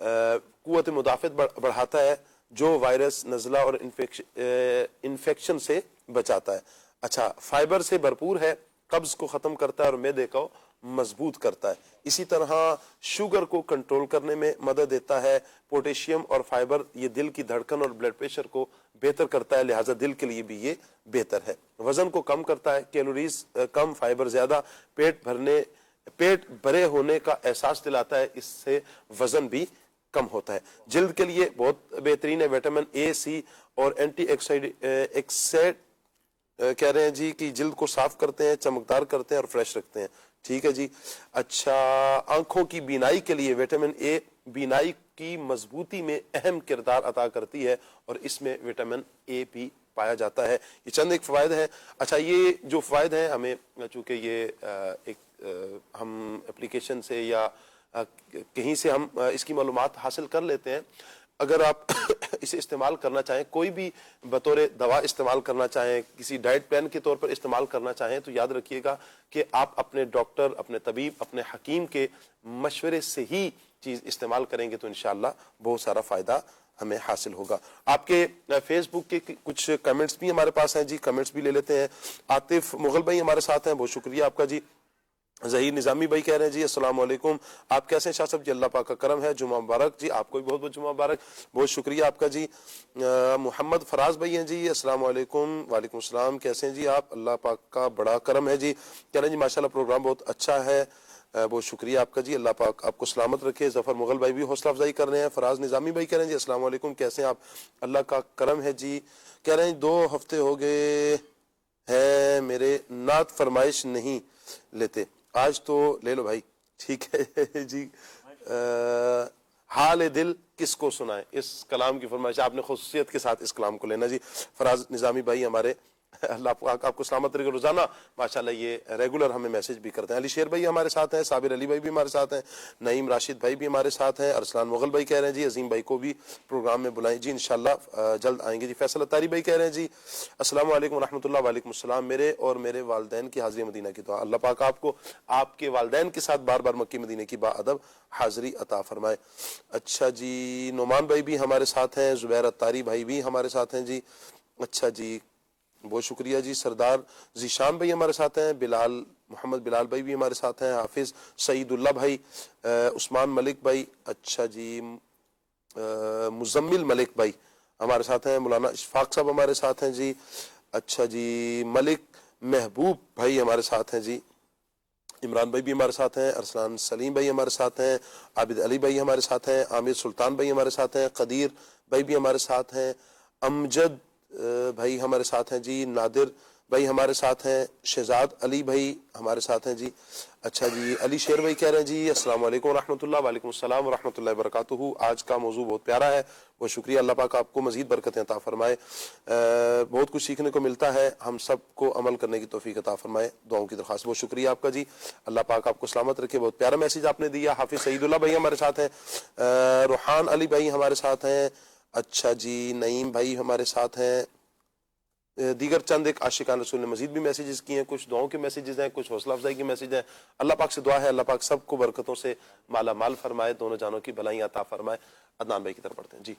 قوت مدافعت بڑھاتا ہے جو وائرس، نزلہ اور انفیکشن سے بچاتا ہے. اچھا، فائبر سے بھرپور ہے، قبض کو ختم کرتا ہے اور معدے کو مضبوط کرتا ہے. اسی طرح شوگر کو کنٹرول کرنے میں مدد دیتا ہے. پوٹیشیم اور فائبر یہ دل کی دھڑکن اور بلڈ پریشر کو بہتر کرتا ہے، لہٰذا دل کے لیے بھی یہ بہتر ہے. وزن کو کم کرتا ہے، کیلوریز کم، فائبر زیادہ، پیٹ بھرے ہونے کا احساس دلاتا ہے، اس سے وزن بھی کم ہوتا ہے. جلد کے لیے بہت بہترین ہے، وٹامن اے، سی اور اینٹی آکسیڈ کہہ رہے ہیں جی کہ جلد کو صاف کرتے ہیں، چمکدار کرتے ہیں اور فریش رکھتے ہیں. ٹھیک ہے جی. اچھا، آنکھوں کی بینائی کے لیے وٹامن اے بینائی کی مضبوطی میں اہم کردار ادا کرتی ہے اور اس میں وٹامن اے بھی پایا جاتا ہے. یہ چند ایک فوائد ہیں. اچھا، یہ جو فوائد ہیں ہمیں چونکہ یہ ایک ہم اپلیکیشن سے یا کہیں سے ہم اس کی معلومات حاصل کر لیتے ہیں. اگر آپ اسے استعمال کرنا چاہیں، کوئی بھی بطور دوا استعمال کرنا چاہیں، کسی ڈائٹ پلان کے طور پر استعمال کرنا چاہیں، تو یاد رکھیے گا کہ آپ اپنے ڈاکٹر، اپنے طبیب، اپنے حکیم کے مشورے سے ہی چیز استعمال کریں گے تو انشاءاللہ بہت سارا فائدہ ہمیں حاصل ہوگا. آپ کے فیس بک کے کچھ کمنٹس بھی ہمارے پاس ہیں جی، کمنٹس بھی لے لیتے ہیں. عاطف مغل بھائی ہمارے ساتھ ہیں، بہت شکریہ آپ کا جی. ظہیر نظامی بھائی کہہ رہے ہیں جی السلام علیکم، آپ کیسے ہیں شاہ صاحب جی؟ اللہ پاک کا کرم ہے، جمعہ مبارک جی. آپ کو بھی بہت بہت جمعہ مبارک، بہت شکریہ آپ کا جی. محمد فراز بھائی ہیں جی، السلام علیکم. وعلیکم السلام، کیسے ہیں جی آپ؟ اللہ پاک کا بڑا کرم ہے جی. کہہ رہے ہیں جی ماشاءاللہ پروگرام بہت اچھا ہے، بہت شکریہ آپ کا جی. اللہ پاک آپ کو سلامت رکھے. ظفر مغل بھائی بھی حوصلہ افزائی کر رہے ہیں. فراز نظامی بھائی کہہ رہے ہیں جی السلام علیکم، کیسے ہیں آپ؟ اللہ کا کرم ہے جی. کہہ رہے ہیں 2 ہفتے ہو گئے ہیں میرے نعت فرمائش نہیں لیتے، آج تو لے لو بھائی. ٹھیک ہے جی. حال دل کس کو سنائے، اس کلام کی فرمائش آپ نے خصوصیت کے ساتھ اس کلام کو لینا جی. فراز نظامی بھائی ہمارے، اللہ پاک آپ کو سلامت رکھے. روزانہ ماشاءاللہ یہ ریگولر ہمیں میسج بھی کرتے ہیں. علی شیر بھائی ہمارے ساتھ ہیں، صابر علی بھائی بھی ہمارے ساتھ ہیں، نعیم راشد بھائی بھی ہمارے ساتھ ہیں. ارسلان مغل بھائی کہہ رہے ہیں جی عظیم بھائی کو بھی پروگرام میں بلائیں جی، انشاءاللہ جلد آئیں گے جی. فیصل اتاری بھائی کہہ رہے ہیں جی السلام علیکم ورحمۃ اللہ. وعلیکم السلام. میرے اور میرے والدین کی حاضری مدینہ کی دعا، اللہ پاک آپ کو آپ کے والدین کے ساتھ بار بار مکی مدینہ کی با ادب حاضری عطا فرمائے. اچھا جی، نعمان بھائی بھی ہمارے ساتھ ہیں، زبیر اتاری بھائی بھی ہمارے ساتھ ہیں جی. اچھا جی، بہت شکریہ جی. سردار ذیشان بھائی ہمارے ساتھ ہیں، محمد بلال بھائی بھی ہمارے ساتھ ہیں، حافظ سعید اللہ بھائی، عثمان ملک بھائی. اچھا جی، مزمل ملک بھائی ہمارے ساتھ ہیں، مولانا اشفاق صاحب ہمارے ساتھ ہیں جی. اچھا جی، ملک محبوب بھائی ہمارے ساتھ ہیں جی. عمران بھائی بھی ہمارے ساتھ ہیں، ارسلان سلیم بھائی ہمارے ساتھ ہیں، عابد علی بھائی ہمارے ساتھ ہیں، عامر سلطان بھائی ہمارے ساتھ ہیں، قدیر بھائی بھی ہمارے ساتھ ہیں، امجد بھائی ہمارے ساتھ ہیں جی، نادر بھائی ہمارے ساتھ ہیں، شہزاد علی بھائی ہمارے ساتھ ہیں جی. اچھا جی، علی شیر بھائی کہہ رہے ہیں جی السلام علیکم ورحمۃ اللہ. وعلیکم السلام ورحمۃ اللہ وبرکاتہ. آج کا موضوع بہت پیارا ہے، بہت شکریہ. اللہ پاک آپ کو مزید برکتیں عطا فرمائے. بہت کچھ سیکھنے کو ملتا ہے، ہم سب کو عمل کرنے کی توفیق عطا فرمائے. دعاؤں کی درخواست. بہت شکریہ آپ کا جی. اللہ پاک آپ کو سلامت رکھے. بہت پیارا میسج آپ نے دیا. حافظ سعید اللہ بھائی ہمارے ساتھ ہیں، روحان علی بھائی ہمارے ساتھ ہیں. اچھا جی، نعیم بھائی ہمارے ساتھ ہیں. دیگر چند ایک عاشقان رسول نے مزید بھی میسیجز کیے ہیں، کچھ دعاؤں کے میسیجز ہیں، کچھ حوصلہ افزائی کے میسیج ہیں. اللہ پاک سے دعا ہے اللہ پاک سب کو برکتوں سے مالا مال فرمائے، دونوں جانوں کی بھلائی عطا فرمائے. عدنان بھائی کی طرف پڑھتے ہیں جی.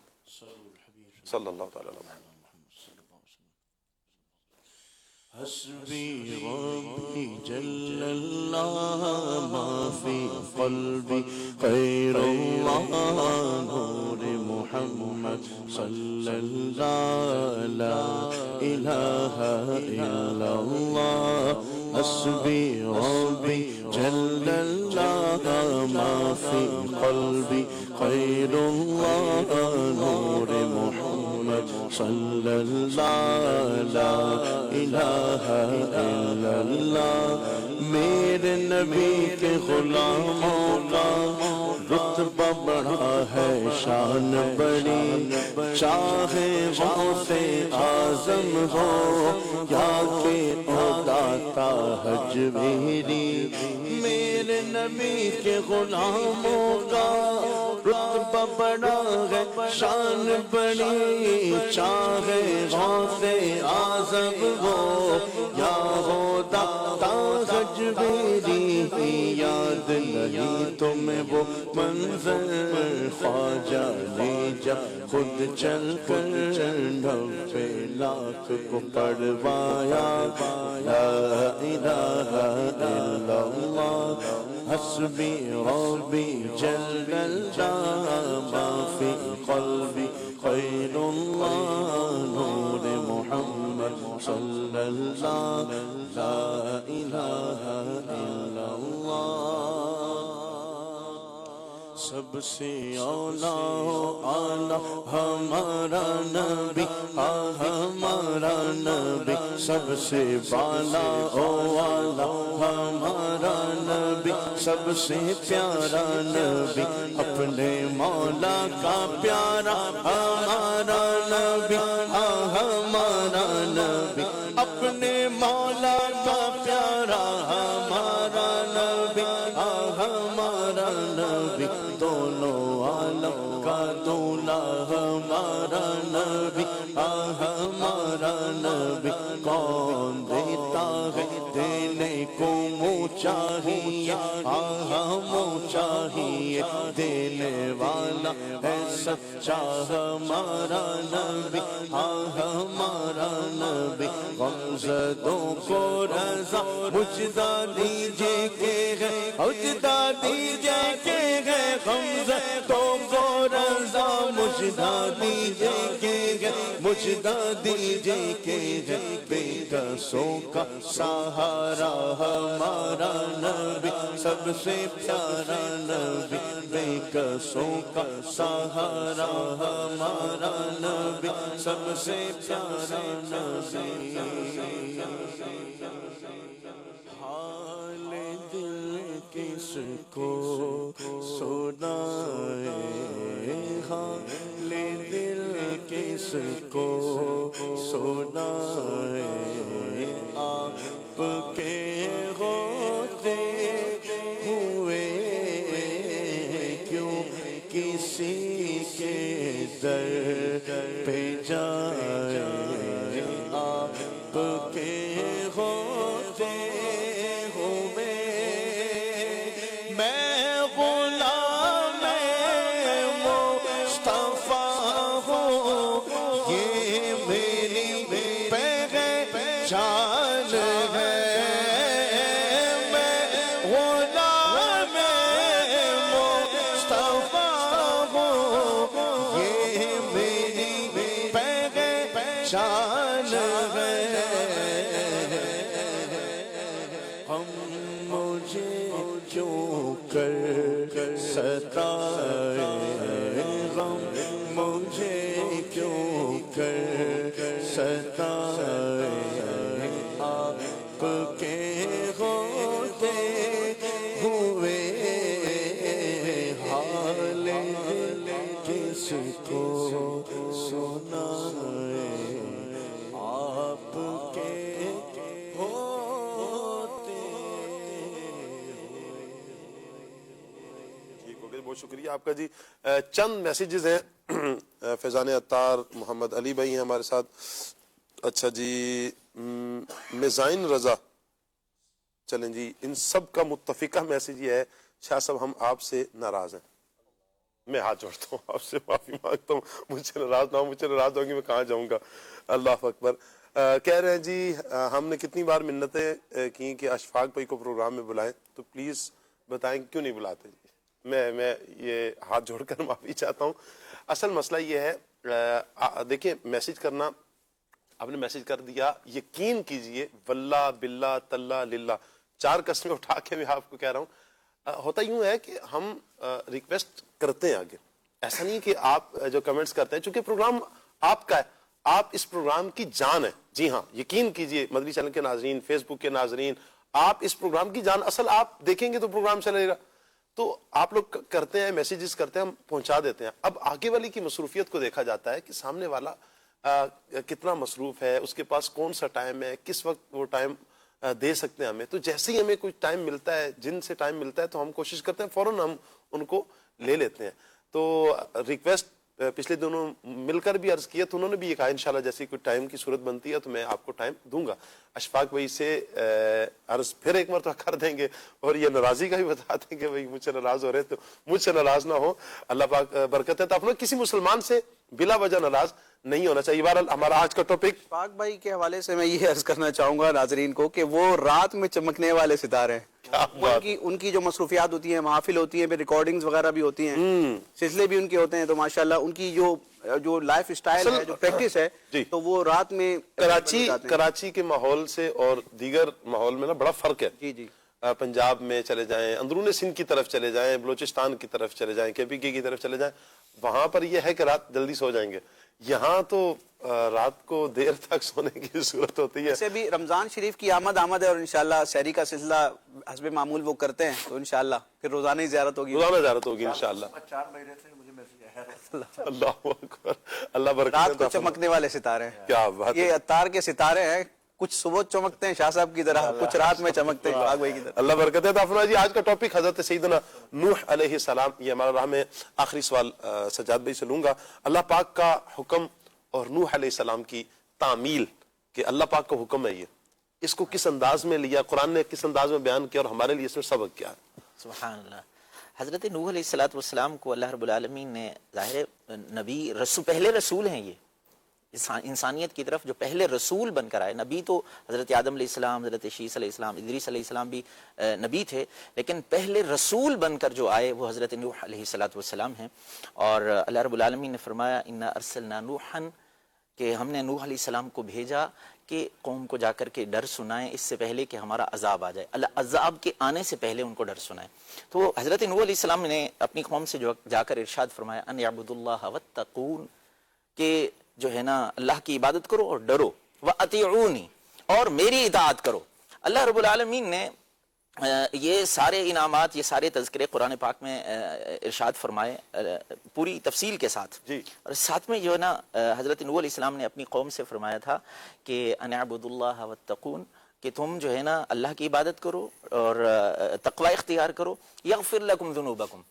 صلی اللہ تعالی علیہ وسلم. حسبی ربی جل اللہ ما فی قلبی خیر اللہ نور محمد صلی اللہ لا الہ الا اللہ. حسبی ربی جل اللہ ما فی قلبی خیر اللہ نور محمد صلی اللہ لا الہ الا اللہ. میرے نبی کے غلاموں کا رتبہ بڑا ہے، شان بڑی، چاہے غوث اعظم ہو یا کہ داتا حج میری. میرے نبی کے غلاموں کا رتبہ بڑا ہے، شان بڑی، چاہے غوث اعظم ہو یا ہو داتا حج میری. یاد نہیں تمہیں وہ منظر خواجہ لے جا خود چل کر 90 لاکھ کو پڑھوایا لا الہ الا اللہ حسبی ربی جل اللہ ما فی قلبی خیر اللہ نور محمد صلی اللہ لا الہ الا اللہ سب سے اعلیٰ ہمارا نبی ہمارا نبی سب سے بالا اعلیٰ ہمارا نبی سب سے پیارا نبی اپنے مولا کا پیارا ہمارا نبی ہمارا نبی اپنے مولا کا پیارا ہمارا نبی ہمارا نبی دونوں عالم کا دولا ہمارا نبی ہمارا نبی کون دیتا ہے دینے کو منہ چاہیے منہ چاہیے دینے والا ہے سچا ہمارا نبی ہمارا نبی غمزدوں کو رضا مجدہ دیجئے کہ ہے مجدہ دیجئے کہ ہے غمزدوں کو رضا مجدہ دیجئے کہ ہے مجدہ دیجئے کہ ہے بے کسوں کا سہارا ہمارا نبی سب سے پیارا نبی بے کسوں کا سہارا ہمارا نبی سب سے پیارا نبی حال دل کس کو سنائے حال دل کس کو سنائے آپ کے ہوتے ہوئے کیوں کسی کے در پہ جائے آپ کے ہوتے ہوئے میں غلام مصطفیٰ ہوں یہ میری پہچان ہے میں غلام مصطفیٰ ہوں یہ میری پہچان ہے ہم مجھے کیوں کر ستائے غم مجھے کیوں کر ستائے آپ کے ہوتے ہوئے حال کس کو سنائے آپ کے ہوتے ٹھیک ہو گیا بہت شکریہ آپ کا جی چند میسیجز ہیں فیضان عطار محمد علی بھائی ہیں ہمارے ساتھ اچھا جی میزائن رضا چلیں جی ان سب کا متفقہ میسیج یہ ہے شاہ صاحب ہم آپ سے ناراض ہیں میں ہاتھ جوڑتا ہوں آپ سے معافی مانگتا ہوں مجھ سے ناراض نہ ہوں مجھ سے ناراض ہوں گی میں کہاں جاؤں گا اللہ اکبر کہہ رہے ہیں جی ہم نے کتنی بار منتیں کی کہ اشفاق بھائی کو پروگرام میں بلائیں تو پلیز بتائیں کیوں نہیں بلاتے جی میں یہ ہاتھ جوڑ کر معافی چاہتا ہوں اصل مسئلہ یہ ہے دیکھیں میسیج کرنا آپ نے میسیج کر دیا یقین کیجئے واللہ باللہ تاللہ للہ 4 قسمیں اٹھا کے میں آپ کو کہہ رہا ہوں ہوتا یوں ہے کہ ہم ریکویسٹ کرتے ہیں آگے ایسا نہیں کہ آپ جو کمنٹس کرتے ہیں چونکہ پروگرام آپ کا ہے آپ اس پروگرام کی جان ہے جی ہاں یقین کیجئے مدنی چینل کے ناظرین فیس بک کے ناظرین آپ اس پروگرام کی جان اصل آپ دیکھیں گے تو پروگرام چلے گا تو آپ لوگ کرتے ہیں میسیجز کرتے ہیں ہم پہنچا دیتے ہیں اب آگے والی کی مصروفیت کو دیکھا جاتا ہے کہ سامنے والا کتنا مصروف ہے اس کے پاس کون سا ٹائم ہے کس وقت وہ ٹائم دے سکتے ہیں ہمیں تو جیسے ہی ہمیں کوئی ٹائم ملتا ہے جن سے ٹائم ملتا ہے تو ہم کوشش کرتے ہیں فوراً ہم ان کو لے لیتے ہیں تو ریکویسٹ پچھلے دنوں مل کر بھی عرض کیا تو انہوں نے بھی یہ کہا انشاءاللہ جیسی کوئی ٹائم کی صورت بنتی ہے تو میں آپ کو ٹائم دوں گا. اشفاق بھائی سے عرض پھر ایک مرتبہ کر دیں گے اور یہ ناراضی کا بھی بتا دیں کہ بھائی مجھ سے ناراض ہو رہے تو مجھ سے ناراض نہ ہو. اللہ پاک برکت ہے. تو اپنا کسی مسلمان سے بلا وجہ ناراض نہیں ہونا چاہیے. بہرحال ہمارا آج کا ٹاپک اشفاق بھائی کے حوالے سے میں یہ عرض کرنا چاہوں گا ناظرین کو کہ وہ رات میں چمکنے والے ستارے ہیں. ان کی جو مصروفیات ہوتی ہیں, محافل ہوتی ہیں, پھر ریکارڈنگز وغیرہ بھی ہوتی ہیں, سلسلے بھی ان کے ہوتے ہیں, تو ماشاءاللہ ان کی جو لائف اسٹائل ہے, جو پریکٹس ہے, تو وہ رات میں کراچی کے ماحول سے اور دیگر ماحول میں نا بڑا فرق ہے. جی جی پنجاب میں چلے جائیں, اندرون سندھ کی طرف چلے جائیں, بلوچستان کی طرف چلے جائیں, KPK کی طرف چلے جائیں, وہاں پر یہ ہے کہ رات جلدی سو جائیں گے. یہاں تو رات کو دیر تک سونے کی صورت ہوتی ہے. اسے بھی رمضان شریف کی آمد ہے اور انشاءاللہ سحری کا سلسلہ حسب معمول وہ کرتے ہیں, تو انشاءاللہ پھر روزانہ ہی زیارت ہوگی. روزانہ زیارت ہوگی انشاءاللہ. 4 بجے سے مجھے میسج آیا. اللہ اکبر, اللہ برکت. رات کو چمکنے والے ستارے ہیں. کیا بات ہے. یہ اتار کے ستارے ہیں, کچھ صبح چمکتے ہیں شاہ صاحب کی طرح, کچھ رات میں چمکتے ہیں اشفاق بھائی کی طرح. اللہ برکت ہے. تو جی آج کا ٹاپک حضرت سیدنا نوح علیہ السلام. یہ ہمارا راہ میں آخری سوال سجاد بھائی سے لوں گا. اللہ پاک کا حکم اور نوح علیہ السلام کی تعمیل, کہ اللہ پاک کا حکم ہے, یہ اس کو کس انداز میں لیا, قرآن نے کس انداز میں بیان کیا, اور ہمارے لیے اس میں سبق کیا ہے؟ سبحان اللہ. حضرت نوح علیہ السلام کو اللہ رب العالمین نے ظاہر نبی پہلے رسول ہیں, یہ انسانیت کی طرف جو پہلے رسول بن کر آئے. نبی تو حضرت آدم علیہ السلام, حضرت شیس علیہ السلام, ادریس علیہ السلام بھی نبی تھے, لیکن پہلے رسول بن کر جو آئے وہ حضرت نوح علیہ السلام ہیں. اور اللہ رب العالمین نے فرمایا انا ارسلنا نوحا, کہ ہم نے نوح علیہ السلام کو بھیجا کہ قوم کو جا کر کے ڈر سنائیں اس سے پہلے کہ ہمارا عذاب آ جائے. اللہ عذاب کے آنے سے پہلے ان کو ڈر سنائیں. تو حضرت نوح علیہ السلام نے اپنی قوم سے جا کر ارشاد فرمایا ان اعبدوا اللہ واتقون, کہ جو ہے نا اللہ کی عبادت کرو اور ڈرو, وَأَطِيعُونِ, اور میری اطاعت کرو. اللہ رب العالمین نے یہ سارے انعامات, یہ سارے تذکرے قرآن پاک میں ارشاد فرمائے پوری تفصیل کے ساتھ. اور ساتھ میں جو ہے نا حضرت نوح علیہ السلام نے اپنی قوم سے فرمایا تھا کہ ان اعبدوا اللہ واتقون, کہ تم جو ہے نا اللہ کی عبادت کرو اور تقوی اختیار کرو. یغفر لکم ذنوبکم,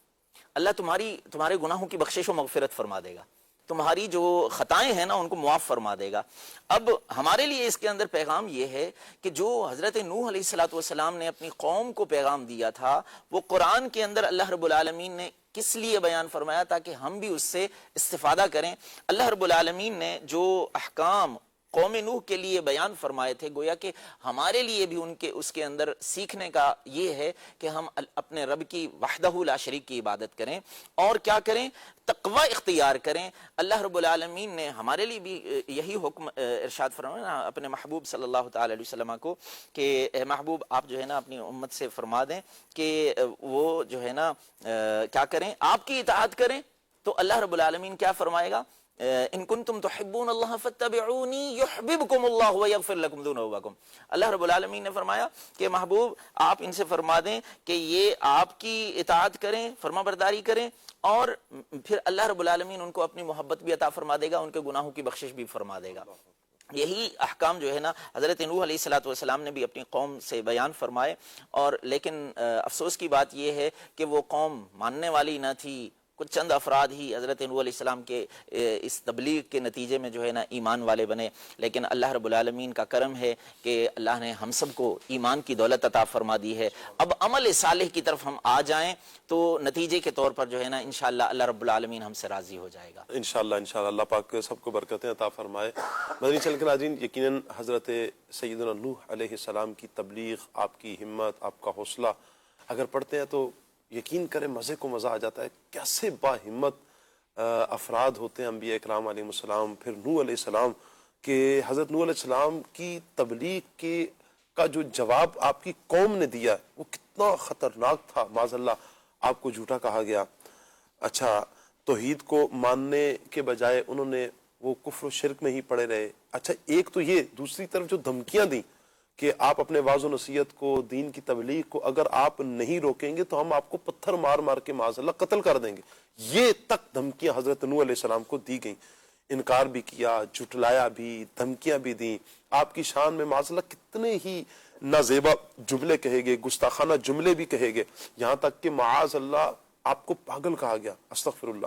اللہ تمہارے گناہوں کی بخشش و مغفرت فرما دے گا, تمہاری جو خطائیں ہیں نا ان کو معاف فرما دے گا. اب ہمارے لیے اس کے اندر پیغام یہ ہے کہ جو حضرت نوح علیہ السلام نے اپنی قوم کو پیغام دیا تھا وہ قرآن کے اندر اللہ رب العالمین نے کس لیے بیان فرمایا, تاکہ ہم بھی اس سے استفادہ کریں. اللہ رب العالمین نے جو احکام قوم نوح کے لیے بیان فرمائے تھے, گویا کہ ہمارے لیے بھی اس کے اندر سیکھنے کا یہ ہے کہ ہم اپنے رب کی وحدہ لا شریک کی عبادت کریں اور کیا کریں, تقوی اختیار کریں. اللہ رب العالمین نے ہمارے لیے بھی یہی حکم ارشاد فرمایا اپنے محبوب صلی اللہ تعالی علیہ وسلم کو کہ اے محبوب آپ جو ہے نا اپنی امت سے فرما دیں کہ وہ جو ہے نا کیا کریں, آپ کی اطاعت کریں. تو اللہ رب العالمین کیا فرمائے گا, ان کنتم تحبون اللہ فاتبعونی یحببکم اللہ ویغفر لکم ذنوبکم. اللہ رب العالمین نے فرمایا کہ محبوب آپ ان سے فرما دیں کہ یہ آپ کی اطاعت کریں, فرما برداری کریں, اور پھر اللہ رب العالمین ان کو اپنی محبت بھی عطا فرما دے گا, ان کے گناہوں کی بخشش بھی فرما دے گا. یہی احکام جو ہے نا حضرت نوح علیہ السلام نے بھی اپنی قوم سے بیان فرمائے. اور لیکن افسوس کی بات یہ ہے کہ وہ قوم ماننے والی نہ تھی. کچھ چند افراد ہی حضرت نوح علیہ السلام کے اس تبلیغ کے نتیجے میں جو ہے نا ایمان والے بنے. لیکن اللہ رب العالمین کا کرم ہے کہ اللہ نے ہم سب کو ایمان کی دولت عطا فرما دی ہے. اب عمل صالح کی طرف ہم آ جائیں تو نتیجے کے طور پر جو ہے نا انشاءاللہ اللہ رب العالمین ہم سے راضی ہو جائے گا. انشاءاللہ اللہ پاک سب کو برکتیں عطا فرمائے. مدنی چینل کے ناظرین, یقیناً حضرت سیدنا نوح علیہ السلام کی تبلیغ, آپ کی ہمت, آپ کا حوصلہ اگر پڑھتے ہیں تو یقین کریں مزے کو مزہ آ جاتا ہے. کیسے با ہمت افراد ہوتے ہیں انبیاء اکرام علیہ السلام. پھر نوح علیہ السلام کہ حضرت نوح علیہ السلام کی تبلیغ کا جو جواب آپ کی قوم نے دیا وہ کتنا خطرناک تھا. معاذ اللہ آپ کو جھوٹا کہا گیا. اچھا, توحید کو ماننے کے بجائے انہوں نے وہ کفر و شرک میں ہی پڑے رہے. اچھا, ایک تو یہ, دوسری طرف جو دھمکیاں دیں کہ آپ اپنے واعظ و نصیحت کو, دین کی تبلیغ کو اگر آپ نہیں روکیں گے تو ہم آپ کو پتھر مار مار کے معاذ اللہ قتل کر دیں گے. یہ تک دھمکیاں حضرت نوح علیہ السلام کو دی گئیں. انکار بھی کیا, جھٹلایا بھی, دھمکیاں بھی دیں. آپ کی شان میں معاذ اللہ کتنے ہی نازیبا جملے کہے گئے, گستاخانہ جملے بھی کہے گئے, یہاں تک کہ معاذ اللہ آپ کو پاگل کہا گیا. استغفر اللہ.